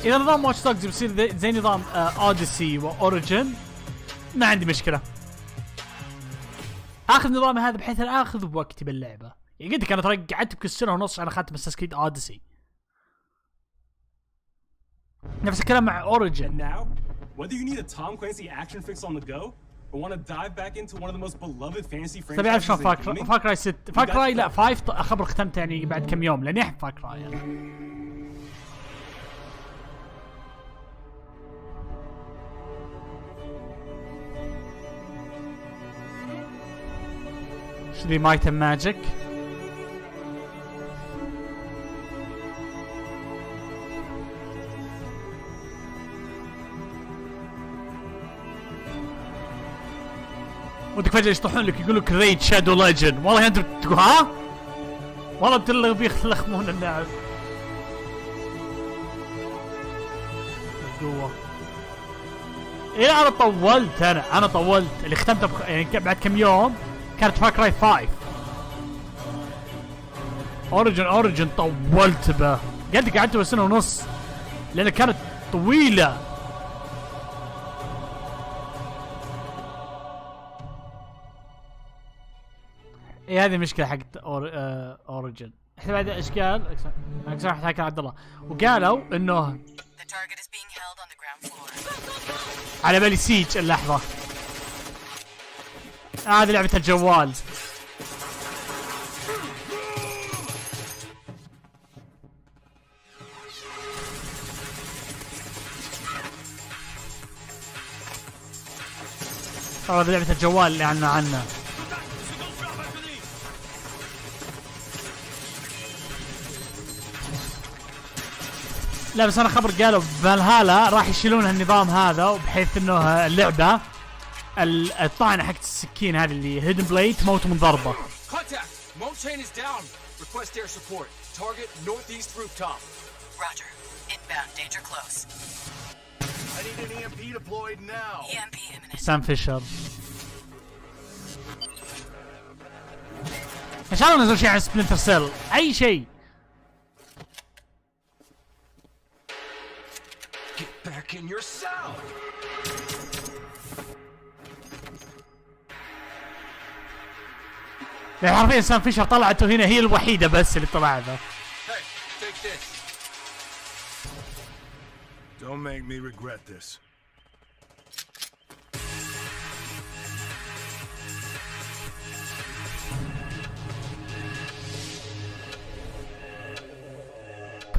اذا نظام واتش دوجز بيصير زي نظام اوديسي واوريجن ما عندي مشكله. اخذ نظامي هذا بحيث انا اخذ وقتي باللعبه. يعني قلت لك انا ترى قعدت بكل سنه ونص على خاتم اساس كريد اوديسي. نفس الكلام مع اوريجن. Whether you need a Tom Clancy action fix on the go or want to dive back into one of the most beloved fantasy تبي اعرف شلون franchises in gaming? فاكراي 6 فاكراي لا 5 خبر ختمته يعني بعد كم يوم لاني احب فاكراي يعني. شذي مايت ماجيك. ودك فجأة يشطحون لك يقول لك ريد شادو ليجند، والله انت تقول ها؟ والله انت اللي بيخلخمون اللعب. جوا. ايه انا طولت اللي ختمته يعني بعد كم يوم كانت فاكراي 5. اوريجن طولت به، قعدت سنة ونص لان كانت طويلة. ايه هذه مشكلة حقت اوريجن. احنا بعد اشكال اكثر حكى عبد الله وقالوا انه على بالي سيج اللحظة. هذه لعبة الجوال. هذه لعبة الجوال اللي عنها. لا بس انا خبر قالوا فالهالا راح يشيلون النظام هذا وبحيث انه اللعبة الطعنة حقت السكين هذه اللي هيدن بليد تموت من ضربة. سام فيشر. ان شاء الله نزل شيء عن سبلنتر سيل، اي شيء. Back in your cell. لا حرفيا سام فيشر طلعته هنا هي الوحيدة بس اللي طلعتها. Hey, take this. Don't make me regret this.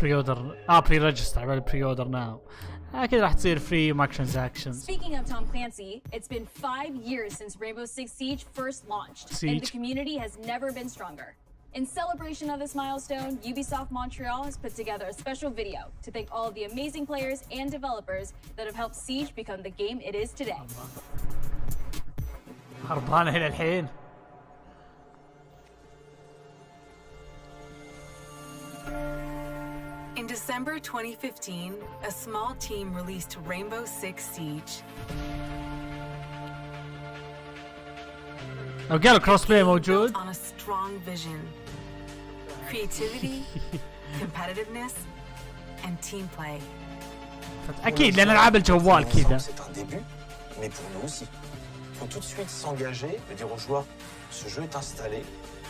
بري ريجستر على بري اوردر ناو. اكيد راح تصير فري وماك ترانزاكشنز. Speaking of Tom Clancy, it's been 5 years since Rainbow Six Siege first launched, and the community has never been stronger. In celebration of this milestone, Ubisoft Montreal has put together a special video to thank all of the amazing players and developers that have helped Siege become the game it is today. خربانة إلى الحين. In December 2015, a small team released Rainbow Six Siege. قالوا كروس بلاي موجود. On a strong vision, creativity, competitiveness, and team play. أكيد لأن ألعاب الجوال كذا. C'est un début, mais pour nous aussi. Faut tout de suite s'engager et dire aux joueurs, ce jeu est installé,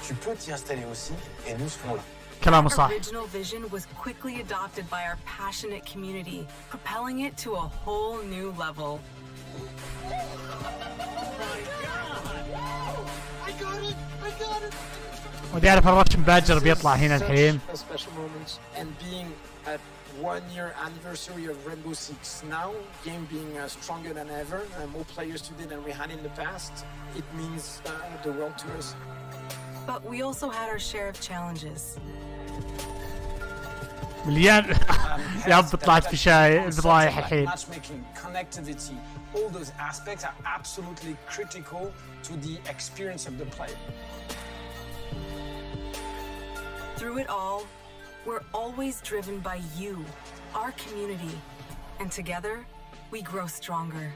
tu peux t'y installer aussi, et nous serons là. كلامه صح. Our original vision was quickly adopted by our passionate community, propelling it to a whole new level. ودي أعرف الرشم باجر بيطلع هنا الحين. Special moments and being at 1-year anniversary of Rainbow Six now, game being stronger than ever, more players today than we had in the past. It means the world to us. But we also had our share of challenges. مليان يا عم طلعت في شاي الفضايح الحين. Matchmaking, connectivity, all those aspects are absolutely critical to the experience of the player. Through it all, we're always driven by you, our community, and together we grow stronger.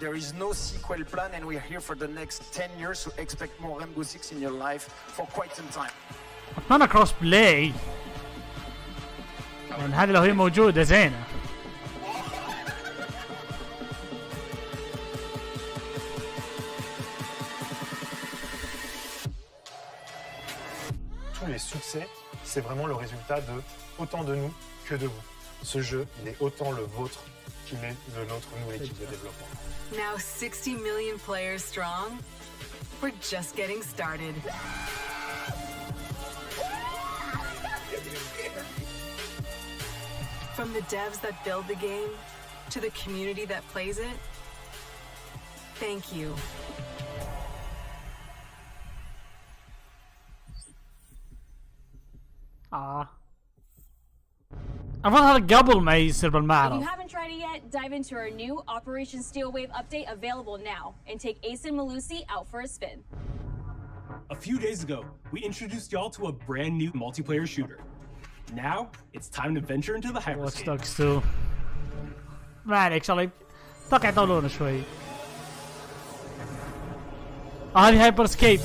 There is no sequel plan, and we're here for the next 10 years, so expect more Rainbow Six in your life for quite some time. أتمنى كروس بلاي. يعني هذه لو هي موجودة زينة. Tous les succès, c'est vraiment le résultat de autant de nous que de vous. Ce jeu, il est autant le vôtre qu'il est le nôtre, nous, l'équipe de développement. Now 60 million players strong. We're just getting started. From the devs that build the game to the community that plays it, thank you. أظن هذا قبل ما يصير If بالمعرض. you haven't tried it yet, dive into our new Operation Steel Wave update available now and take Ace and Malusi out for a spin. A few days ago, we introduced y'all to a brand new multiplayer shooter. Now, it's time to venture into the hyperscape. Watch Dogs 2. ما عليك شغله اتوقع يطولون شوي. هذه هايبر سكيب.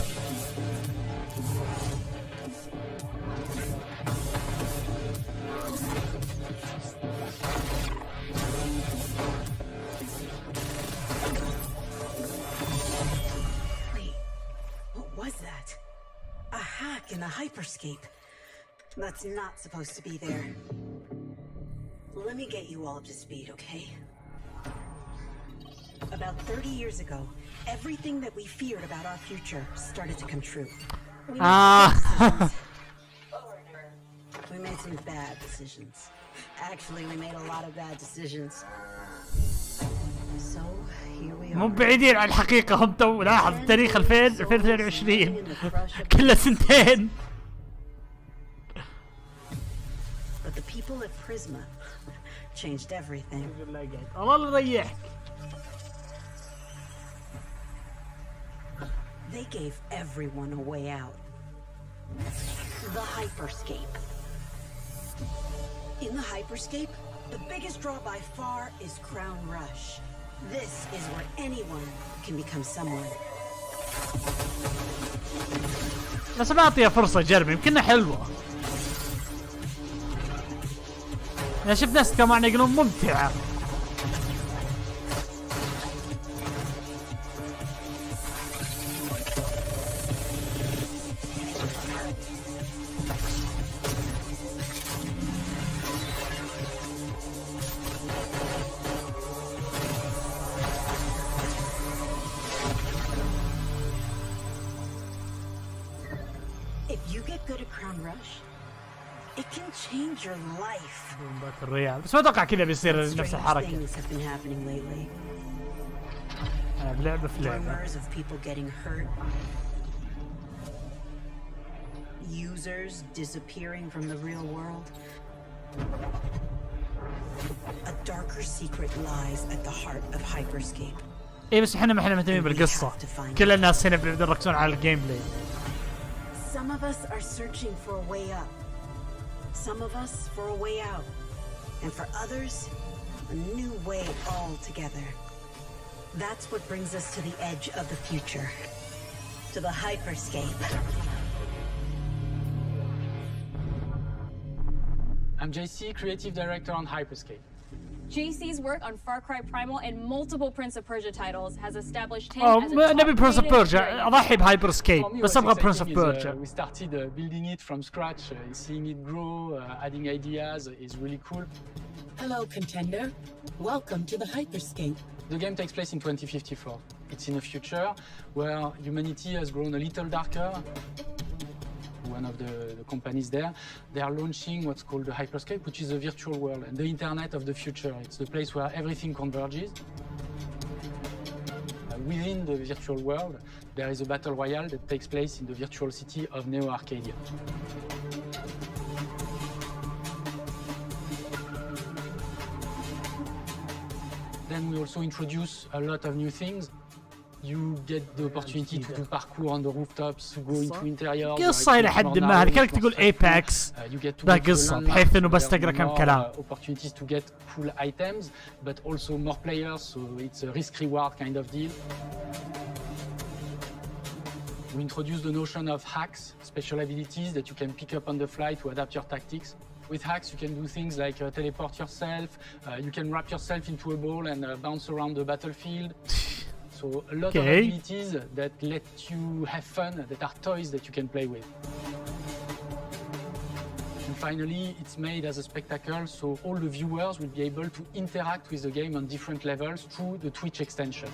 In a hyperscape. That's not supposed to be there. Let me get you all up to speed, okay? About 30 years ago, everything that we feared about our future started to come true. We made some bad decisions. Actually, we made a lot of bad decisions. So, here we are. مو بعيدين عن الحقيقة هم تو لاحظ تاريخ 2022 كله سنتين. But the people at Prisma changed everything. الله يريحك. They gave everyone a way out. The hyperscape. In the hyperscape, the biggest draw by far is Crown Rush. This is where anyone can become someone. بس ما اعطيها فرصة جرب يمكنها حلوة. أنا شفت ناس كمان يقولون ممتعة. Your life. الريال بس ما اتوقع كذا بيصير نفس الحركة. بلعبة في لعبة. Users disappearing from the real world. A darker secret lies at the heart of hyperscape. إيه بس إحنا ما إحنا مهتمين بالقصة. كل الناس هنا بيبدأوا يركزون على الجيم بلاي. Some of us are searching for a way up. Some of us for a way out, and for others, a new way altogether. That's what brings us to the edge of the future, to the hyperscape. I'm JC, Creative Director on Hyperscape. JC's work on Far Cry Primal and multiple Prince of Persia titles has established him as a نبي Prince of Persia أضحي بهايبر سكيب بس أبغى Prince of Persia. We started building it from scratch, seeing it grow, adding ideas is really cool. Hello, contender. Welcome to the hyperscape. The game takes place in 2054. It's in a future where humanity has grown a little darker. One of the companies there, they are launching what's called the hyperscape, which is a virtual world and the internet of the future. It's the place where everything converges. Within the virtual world, there is a battle royale that takes place in the virtual city of Neo Arcadia. Then we also introduce a lot of new things. You get the opportunity to do parkour on the rooftops, to go into interior. قصة إلى حد ما هذه كانك تقول ايباكس ده قصة بحيث إنه بس تقرأ كم كلام. Opportunities to get cool items, but also more players, so it's a risk-reward kind of deal. We introduce the notion of hacks, special abilities that you can pick up on the fly to adapt your tactics. With hacks, you can do things like teleport yourself, you can wrap yourself into a ball and bounce around the battlefield. So a lot of abilities that let you have fun, that are toys that you can play with. And finally, it's made as a spectacle, so all the viewers will be able to interact with the game on different levels through the Twitch extension.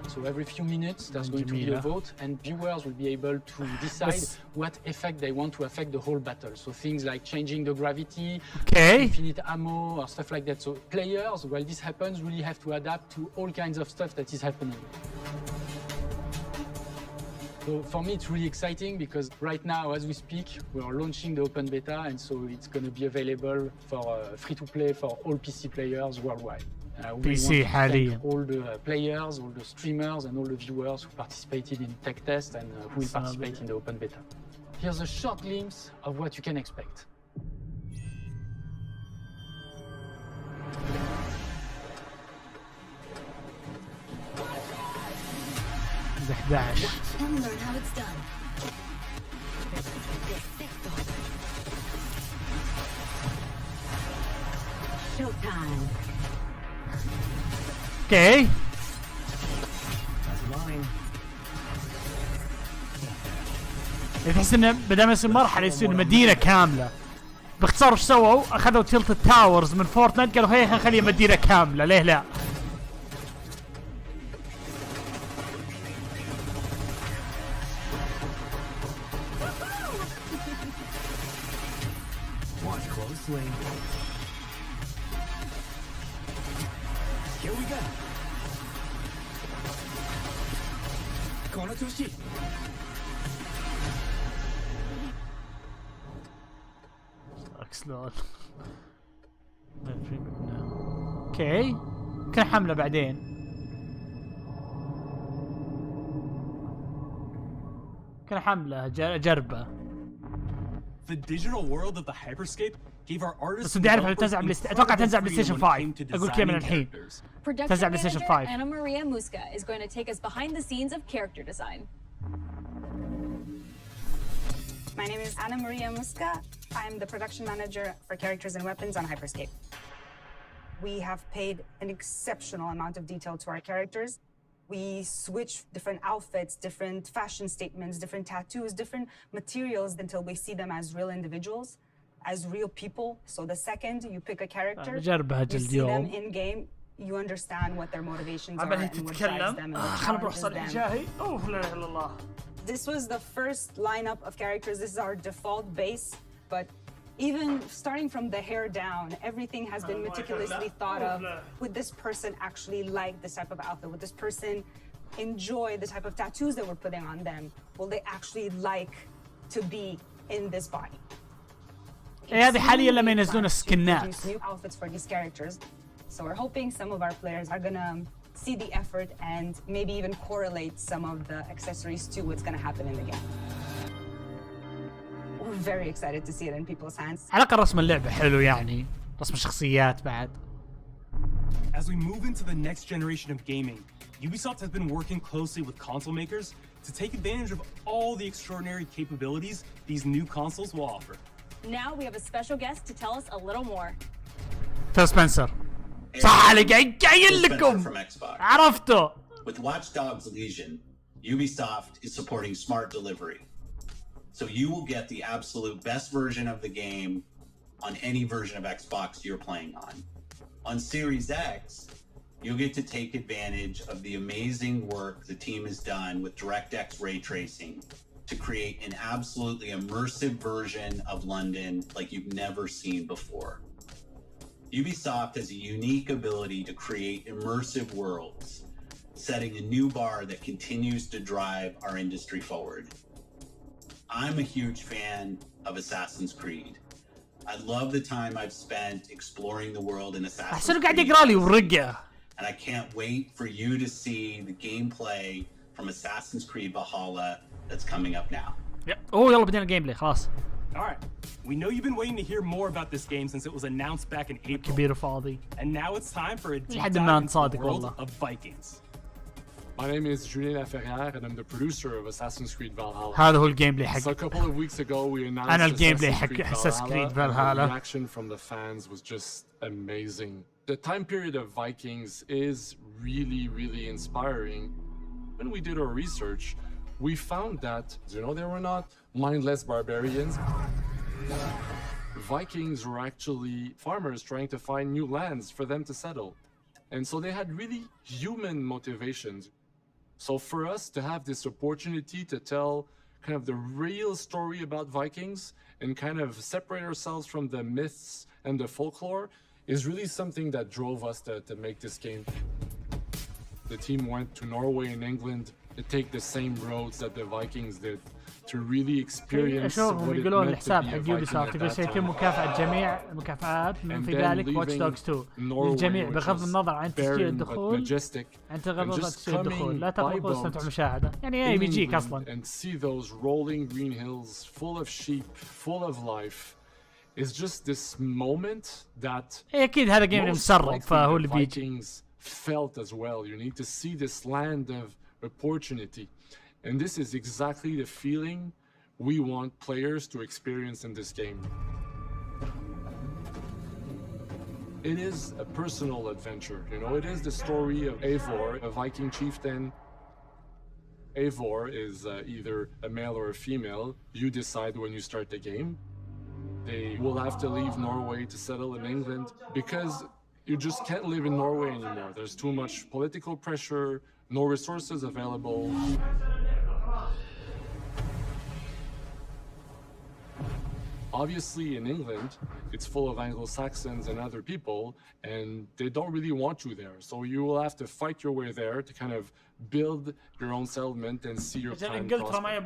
So every few minutes, there's going to be a vote, and viewers will be able to decide what effect they want to affect the whole battle. So things like changing the gravity, infinite ammo, or stuff like that. So players, while this happens, really have to adapt to all kinds of stuff that is happening. So for me, it's really exciting because right now, as we speak, we are launching the open beta, and so it's going to be available for free-to-play for all PC players worldwide. We want to thank all the players, all the streamers, and all the viewers who participated in tech test and who will participate in the open beta. Here's a short glimpse of what you can expect. And learn how it's done. Showtime. اوكي تحس انه بدل ما يصير مرحله يصير مدينه كامله. باختصار وش سووا؟ اخذوا تيلت التاورز من فورتنايت قالوا هي خليها مدينه كامله، ليه لا؟ Here we go. اكسلون. اوكي. كان حمله بعدين. كان حمله جربه. The digital world of the Hyperscape gave our artists. بس بدي اعرف هل تنزع اتوقع تنزع بلاي ستيشن 5. اقول كذا من الحين. تنزع بلاي ستيشن 5. Anna Maria Muska is going to take us behind the scenes of character design. My name is Anna Maria Muska. I'm the production manager for characters and weapons on Hyperscape. We have paid an exceptional amount of detail to our characters. We switch different outfits, different fashion statements, different tattoos, different materials until we see them as real individuals, as real people. So the second you pick a character, you see them in game, you understand what their motivations are and what drives them and what challenges them. This was the first lineup of characters. This is our default base, but even starting from the hair down, everything has been meticulously thought of. Would this person actually like this type of outfit? Would this person enjoy the type of tattoos that we're putting on them? Will they actually like to be in this body? هذه حاليا لما ينزلون سكنات. New outfits for these characters. So we're hoping some of our players are gonna see the effort and maybe even correlate some of the accessories to what's gonna happen in the game. We're very excited to see it in people's hands. على الأقل رسم اللعبة حلو يعني، رسم الشخصيات بعد. As we move into the next generation of gaming, Ubisoft has been working closely with console makers to take advantage of all the extraordinary capabilities these new consoles will offer. Now we have a special guest to tell us a little more. فيل سبنسر. صح علي قايل لكم. عرفته. With Watch Dogs Legion, Ubisoft is supporting smart delivery. So you will get the absolute best version of the game on any version of Xbox you're playing on. On Series X, you'll get to take advantage of the amazing work the team has done with DirectX ray tracing to create an absolutely immersive version of London like you've never seen before. Ubisoft has a unique ability to create immersive worlds, setting a new bar that continues to drive our industry forward. I'm a huge fan of Assassin's Creed. I love the time I've spent exploring the world in Assassin's Creed. And I can't wait for you to see the gameplay from Assassin's Creed Valhalla that's coming up now. Yep. Oh, يلا بدينا الجيم خلاص. All right. We know you've been waiting to hear more about this game since it was announced back in April. كبير فاضي. And now it's time for a deep dive into the world of Vikings. My name is Julien Laferrière and I'm the producer of Assassin's Creed Valhalla. هذا هو الجيم بلاي حق. So a couple of weeks ago we announced أنا الجيم بلاي حق Assassin's Creed Valhalla. The reaction from the fans was just amazing. The time period of Vikings is really inspiring. When we did our research, we found that, they were not mindless barbarians. Vikings were actually farmers trying to find new lands for them to settle. And so they had really human motivations. So for us to have this opportunity to tell kind of the real story about Vikings and kind of separate ourselves from the myths and the folklore is really something that drove us to make this game. The team went to Norway and England to take the same roads that the Vikings did to really experience what it meant to be a Viking at that سيتم مكافأة جميع المكافآت من في ذلك Watch Dogs 2 للجميع بغض النظر عن تسجيل الدخول تسجيل الدخول لا تقلقوا استمتعوا بالمشاهدة يعني اي بيجيك اصلا and see those rolling green hills full of sheep full of life is just this moment that اكيد هذا جيم مسرب فهو اللي بيجي felt as well. You need to see this land of opportunity. And this is exactly the feeling we want players to experience in this game. It is a personal adventure, you know, it is the story of Eivor, a Viking chieftain. Eivor is either a male or a female. You decide when you start the game. They will have to leave Norway to settle in England because you just can't live in Norway anymore. There's too much political pressure, no resources available. Obviously, in England, it's full of Anglo-Saxons and other people, and they don't really want you there. So you will have to fight your way there to kind of build your own settlement and see your plan prosper.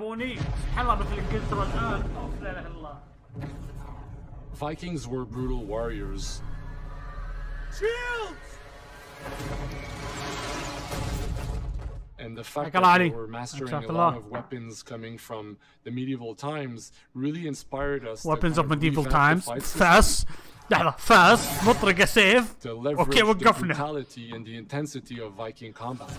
Vikings were brutal warriors. Shields! And the fact that they were mastering a lot of weapons coming from the medieval times really inspired us. Weapons of medieval times. Fast. لحظة. Fast. مطرقة سيف. To leverage the brutality and the intensity of Viking combat.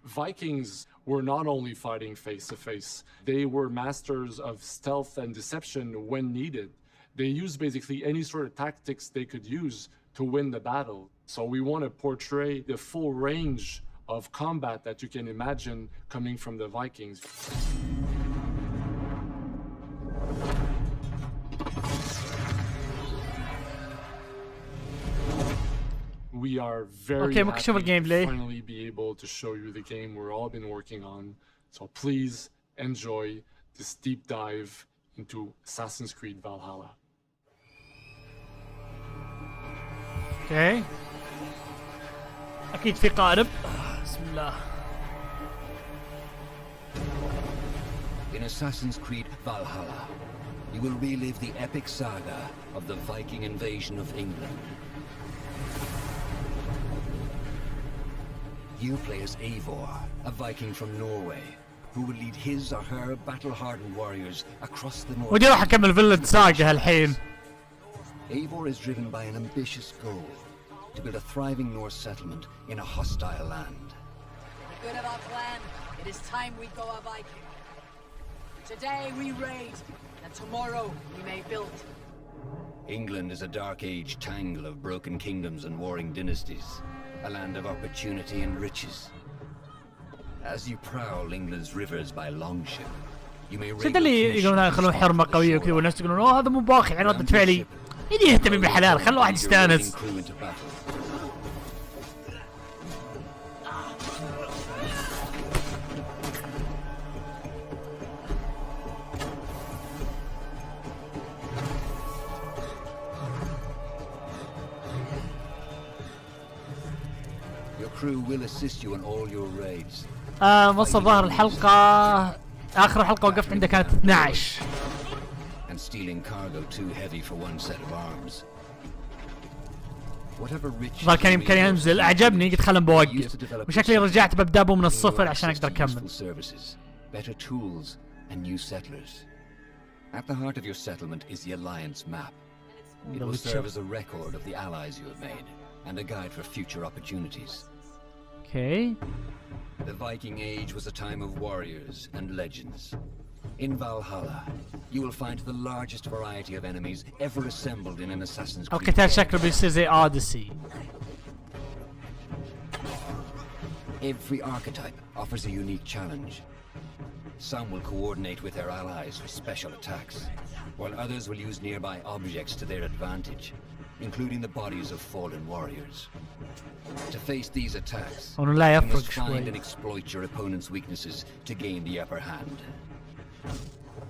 Vikings were not only fighting face to face. They were masters of stealth and deception when needed. They used basically any sort of tactics they could use to win the battle. So we want to portray the full range of combat that you can imagine coming from the Vikings. We are very happy to finally be able to show you the game we've all been working on. So please enjoy this deep dive into Assassin's Creed Valhalla. اوكي اكيد في قارب بسم الله. In Assassin's Creed Valhalla, you will relive the epic saga of the Viking invasion of England. You play as Eivor, a Viking from Norway, who will lead his or her battle-hardened warriors across the North. ودي راح اكمل فيلن ساجا هالحين. Eivor is driven by an ambitious goal to build a thriving Norse settlement in a hostile land. For the good of our clan, it is time we go a Viking. Today we raid, and tomorrow we may build. England is a dark age tangle of broken kingdoms and warring dynasties, a land of opportunity and riches. As you prowl England's rivers by longship, you may raid اللي يقولون يخلون حرمة قوية وكذا والناس يقولون اوه هذا مو باخي يعني ردة فعلي. يجي يهتم بالحلال خلوا واحد يستانس. Your crew will assist you in all your raids. وصل ظهر الحلقة آخر حلقة وقفت عندها كانت 12. And stealing cargo too heavy for one set of arms. Whatever rich. ظل كان يمكن ينزل أعجبني قلت خلنا بوقف وشكلي رجعت ببدأ من الصفر عشان أقدر أكمل. Better tools and new settlers. At the heart of your settlement is the Alliance map. It will serve as a record of the allies you have made and a guide for future opportunities. Okay. The Viking Age was a time of warriors and legends. In Valhalla, you will find the largest variety of enemies ever assembled in an Assassin's Creed. القتال شكله بيصير زي Odyssey. Every archetype offers a unique challenge. Some will coordinate with their allies for special attacks, while others will use nearby objects to their advantage, including the bodies of fallen warriors. To face these attacks, you must find and exploit your opponent's weaknesses to gain the upper hand.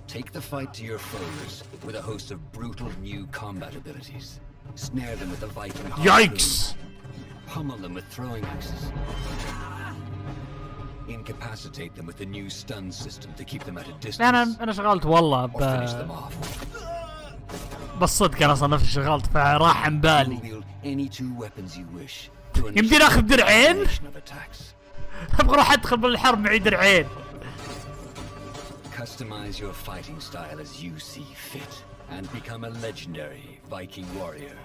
Take the fight to your foes with a host of brutal new combat abilities. Snare them with the Viking Yikes! Pummel them with throwing axes. Incapacitate them with the new stun system to keep them at a distance. أنا شغلت والله بالصدق أنا أصلا نفسي شغلت فراح عن بالي. يمديني آخذ درعين؟ أبغى أروح أدخل بالحرب معي درعين. Customize your fighting style as you see fit and become a legendary Viking warrior.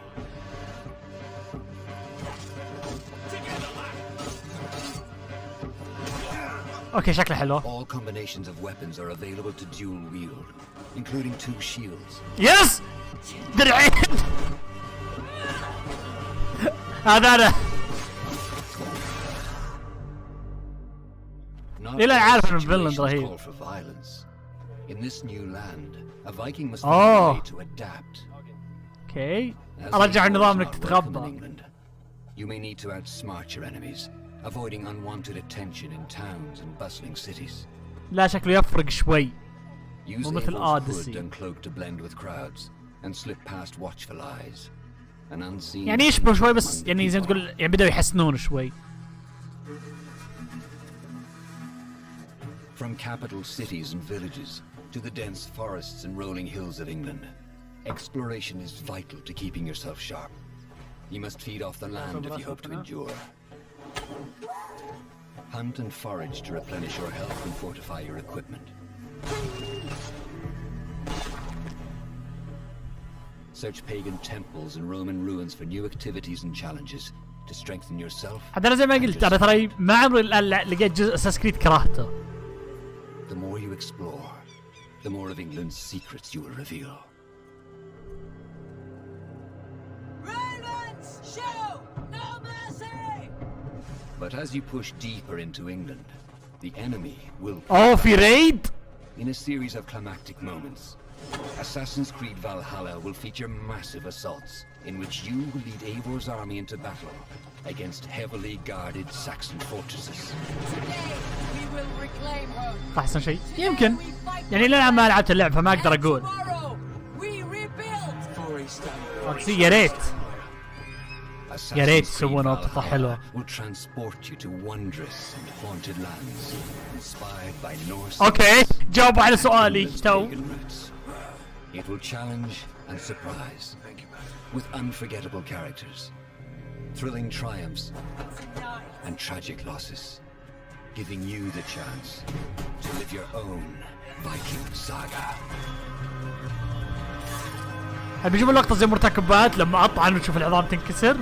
اوكي شكله حلو. All combinations of weapons are available to dual wield, including 2 shields. يس! درعين! هذا أنا. إلا عارف إن فينلاند رهيب. In this new land, a Viking must find a way to adapt. اوكي. أرجع النظام إنك تتغبى. You may need to outsmart your enemies, avoiding unwanted attention in towns and bustling cities. لا شكله يفرق شوي. Use مثل hood and cloak to blend with crowds and slip past watchful eyes. An unseen. يعني يشبه شوي بس يعني زي ما تقول يعني بدأوا يحسنون شوي. From capital cities and villages to the dense forests and rolling hills of England, exploration is vital to keeping yourself sharp. You must feed off the land if you hope to endure. Hunt and forage to replenish your health and fortify your equipment. Search pagan temples and Roman ruins for new activities and challenges to strengthen yourself. حتى أنا زي ما قلت أنا ترى ما عمري لقيت جزء أساس كريد كرهته. The more you explore, the more of England's secrets you will reveal. But as you push deeper into England, the enemy will... Oh, في raid! In a series of climactic moments, Assassin's Creed Valhalla will feature massive assaults in which you will lead Eivor's army into battle against heavily guarded Saxon fortresses. We will reclaim her. أحسن شيء يمكن يعني لأن ما لعبت اللعبة فما أقدر أقول. بس يا ريت. يا ريت يسوون نقطة حلوة. اوكي جاوبوا على سؤالي تو. It will challenge and surprise with unforgettable characters, thrilling triumphs and tragic losses, giving you the chance to live your own Viking saga. هل بيجيبوا لقطة زي مرتكبات لما أطعن وتشوف العظام تنكسر؟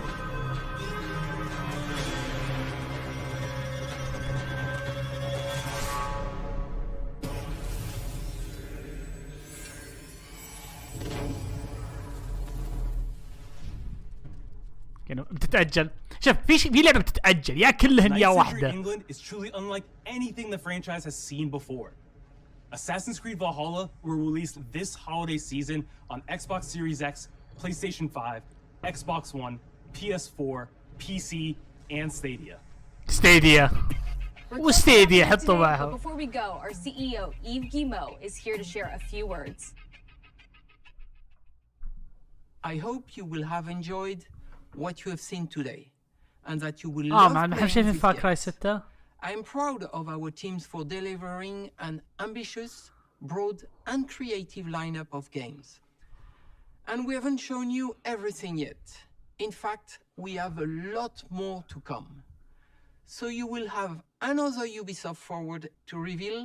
بتتأجل. شوف في لعبة بتتأجل يا كلهن يا واحدة. England is truly unlike anything the franchise has seen before. Assassin's Creed Valhalla will release this holiday season on Xbox Series X, PlayStation 5, Xbox One, PS4, PC, and Stadia. Stadia. وستيديا حطوا معها. Before we go, our CEO Yves Guillemot is here to share a few words. I hope you will have enjoyed what you have seen today, and that you will love playing this game. I am proud of our teams for delivering an ambitious, broad, and creative lineup of games. And we haven't shown you everything yet. In fact, we have a lot more to come. So you will have another Ubisoft Forward to reveal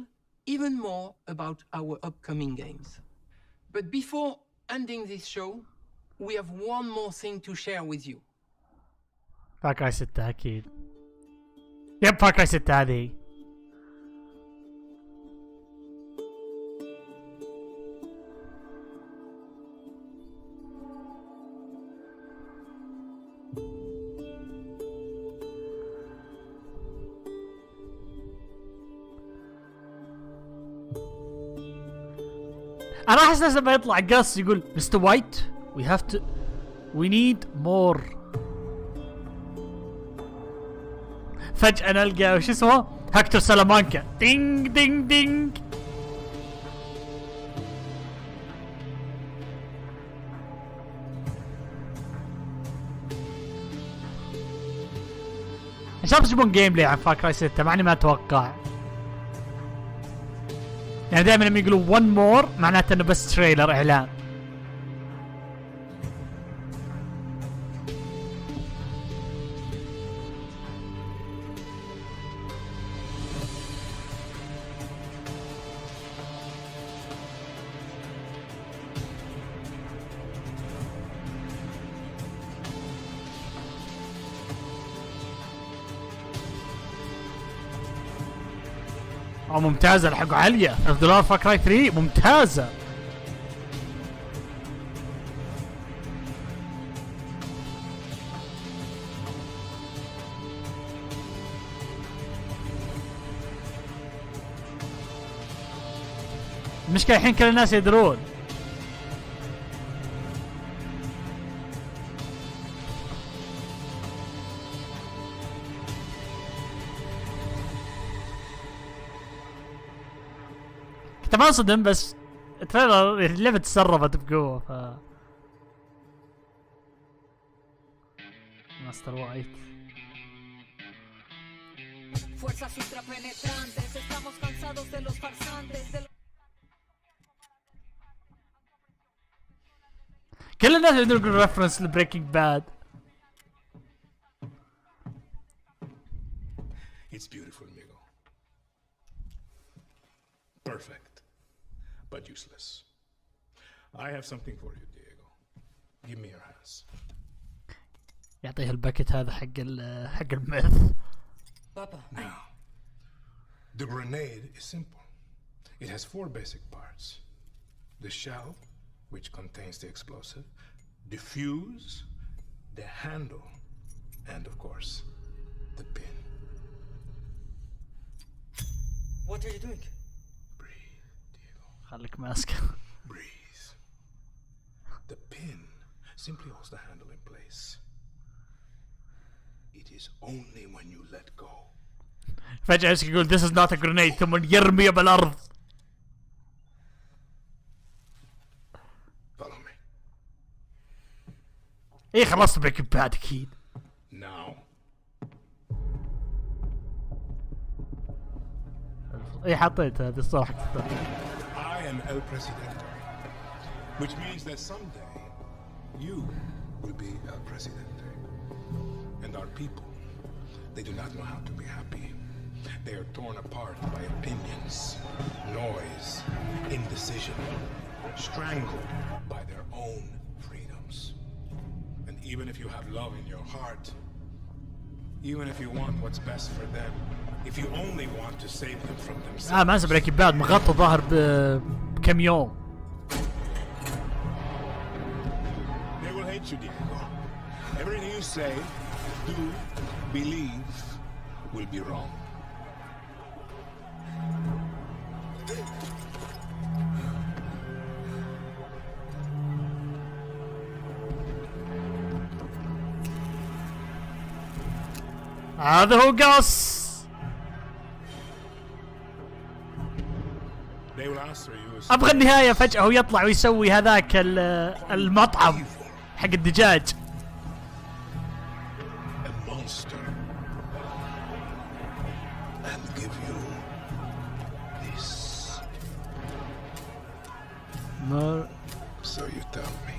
even more about our upcoming games. But before ending this show, we have one more thing to share with you. Far Cry 6 أكيد. يب Far Cry 6 هذه. انا احس لما يطلع قص يقول مستر وايت we need more. فجأة نلقى وش اسمه هكتور سلامانكا دينج دينج دينج. ان شاء الله تجيبون جيم بلاي عن فار كراي 6 مع اني ما اتوقع. يعني دائما لما يقولوا one more معناته انه بس تريلر اعلان. ممتازة الحق عالية $3 فار كراي 3 ممتازة. المشكلة الحين كل الناس يدرون. كنت ما انصدم بس التريلر اللعبة تسربت بقوة ف ماستر وايت. كل الناس يقولون ريفرنس لبريكنج باد. It's beautiful, amigo. Perfect, but useless. I have something for you, Diego. Give me your hands. يعطيه الباكت هذا حق الميث. Now, the grenade is simple. It has 4 basic parts. The shell, which contains the explosive, the fuse, the handle, and of course, the pin. What are you doing? خليك ماسك. Breathe. The pin simply holds the handle in place. It is only when you let go. فجأة يقول this is not a grenade ثم يرمي بالأرض. Follow me. إيه خلصت بريكنج باد أكيد. Now. إيه حطيت هذه الصراحة. I am El Presidente, which means that someday you will be El Presidente. And our people, they do not know how to be happy. They are torn apart by opinions, noise, indecision, strangled by their own freedoms. And even if you have love in your heart, even if you want what's best for them, if you only want to save them from themselves. ما انسى بريكنج باد مغطى ظهر بكم يوم. They will hate you, Diego. Everything you say, do, believe will be wrong. هذا هو قص. ابغى النهاية فجأة هو يطلع ويسوي هذاك المطعم حق الدجاج. So you tell me,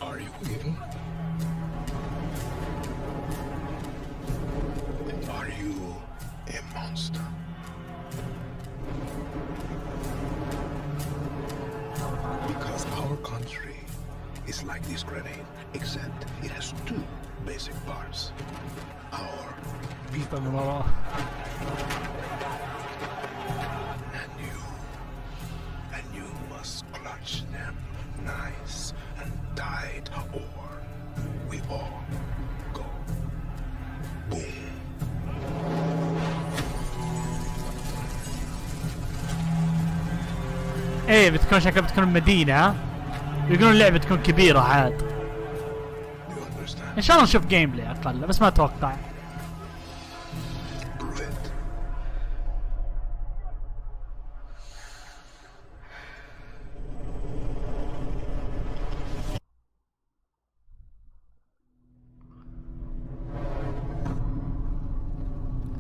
are you evil? Are you a monster? Because our country is like this grenade, except it has 2 basic parts. Our people. And you must clutch them nice and tight, or we all go boom. ايه بتكون شكلها بتكون مدينة، ويقولون اللعبة تكون كبيرة عاد. ان شاء الله نشوف جيم بلاي اقل، بس ما اتوقع.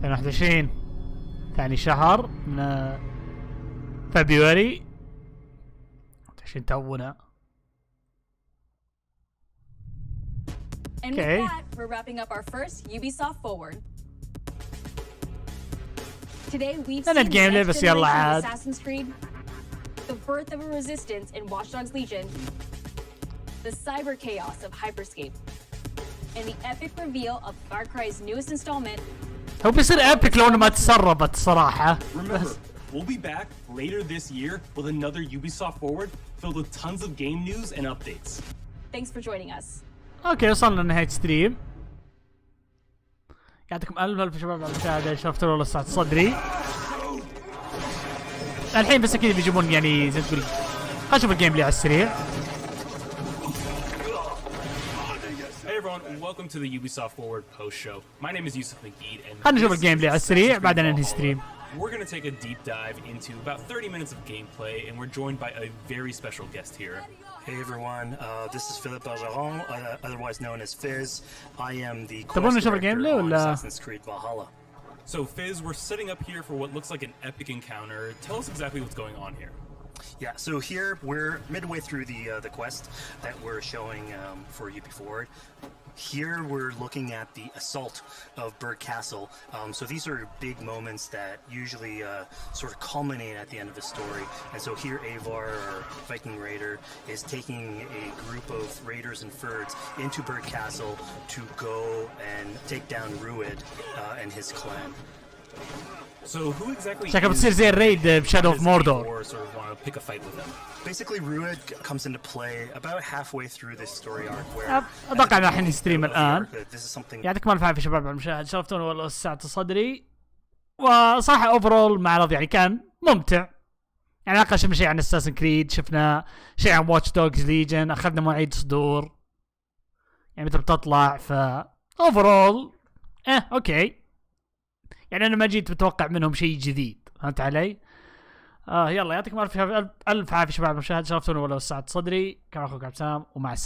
ثاني 21 ثاني شهر من فبراير 21 تونا. And with that, we're wrapping up our first Ubisoft Forward. Today we've seen the next generation of Assassin's Creed, the birth of a resistance in Watch Dogs Legion, the cyber chaos of Hyperscape, and the epic reveal of Far Cry's newest installment. هو بيصير epic لو انه ما تسربت صراحة. Remember, we'll be back later this year with another Ubisoft Forward filled with tons of game news and updates. Thanks for joining us. اوكي وصلنا لنهاية ستريم. يعطيكم الف شباب على المشاهدة، شرفتوا والله سعة صدري. الحين بس اكيد بيجيبون يعني زي ما تقول خلينا نشوف الجيم بلاي على السريع. Hey everyone, welcome to the Ubisoft Forward post show. My name is Yusuf and خلينا نشوف الجيم بلاي على السريع بعدين ننهي ستريم. We're going to take a deep dive into about 30 minutes of gameplay, and we're joined by a very special guest here. Hey everyone, this is Philippe Bergeron, otherwise known as Fizz. I am the quest director on Assassin's Creed Valhalla. So Fizz, we're setting up here for what looks like an epic encounter. Tell us exactly what's going on here. Yeah, so here we're midway through the quest that we're showing for Ubi Forward. Here we're looking at the assault of Berg Castle. So these are big moments that usually sort of culminate at the end of the story. And so here Avar, our Viking raider, is taking a group of raiders and Fyrds into Berg Castle to go and take down Rued and his clan. So who exactly شكله بتصير زي الريد بشادو اوف موردور. Basically Rued comes into play about halfway through this story arc where اتوقع انه الحين ستريم الان. يعطيكم الف عافيه شباب على المشاهده، شرفتوني والله وسعت صدري. وصراحه اوفرول معرض يعني كان ممتع. يعني اقل شفنا شيء عن اساسن كريد، شفنا شيء عن واتش دوجز ليجن، اخذنا مواعيد صدور يعني متى بتطلع. ف اوفرول اوكي. يعني انا ما جيت متوقع منهم شيء جديد، فهمت علي؟ يلا يعطيكم الف عافيه شباب على المشاهده، شرفتوني والله وسعت صدري. كان اخوك عبدالسلام ومع السلامه.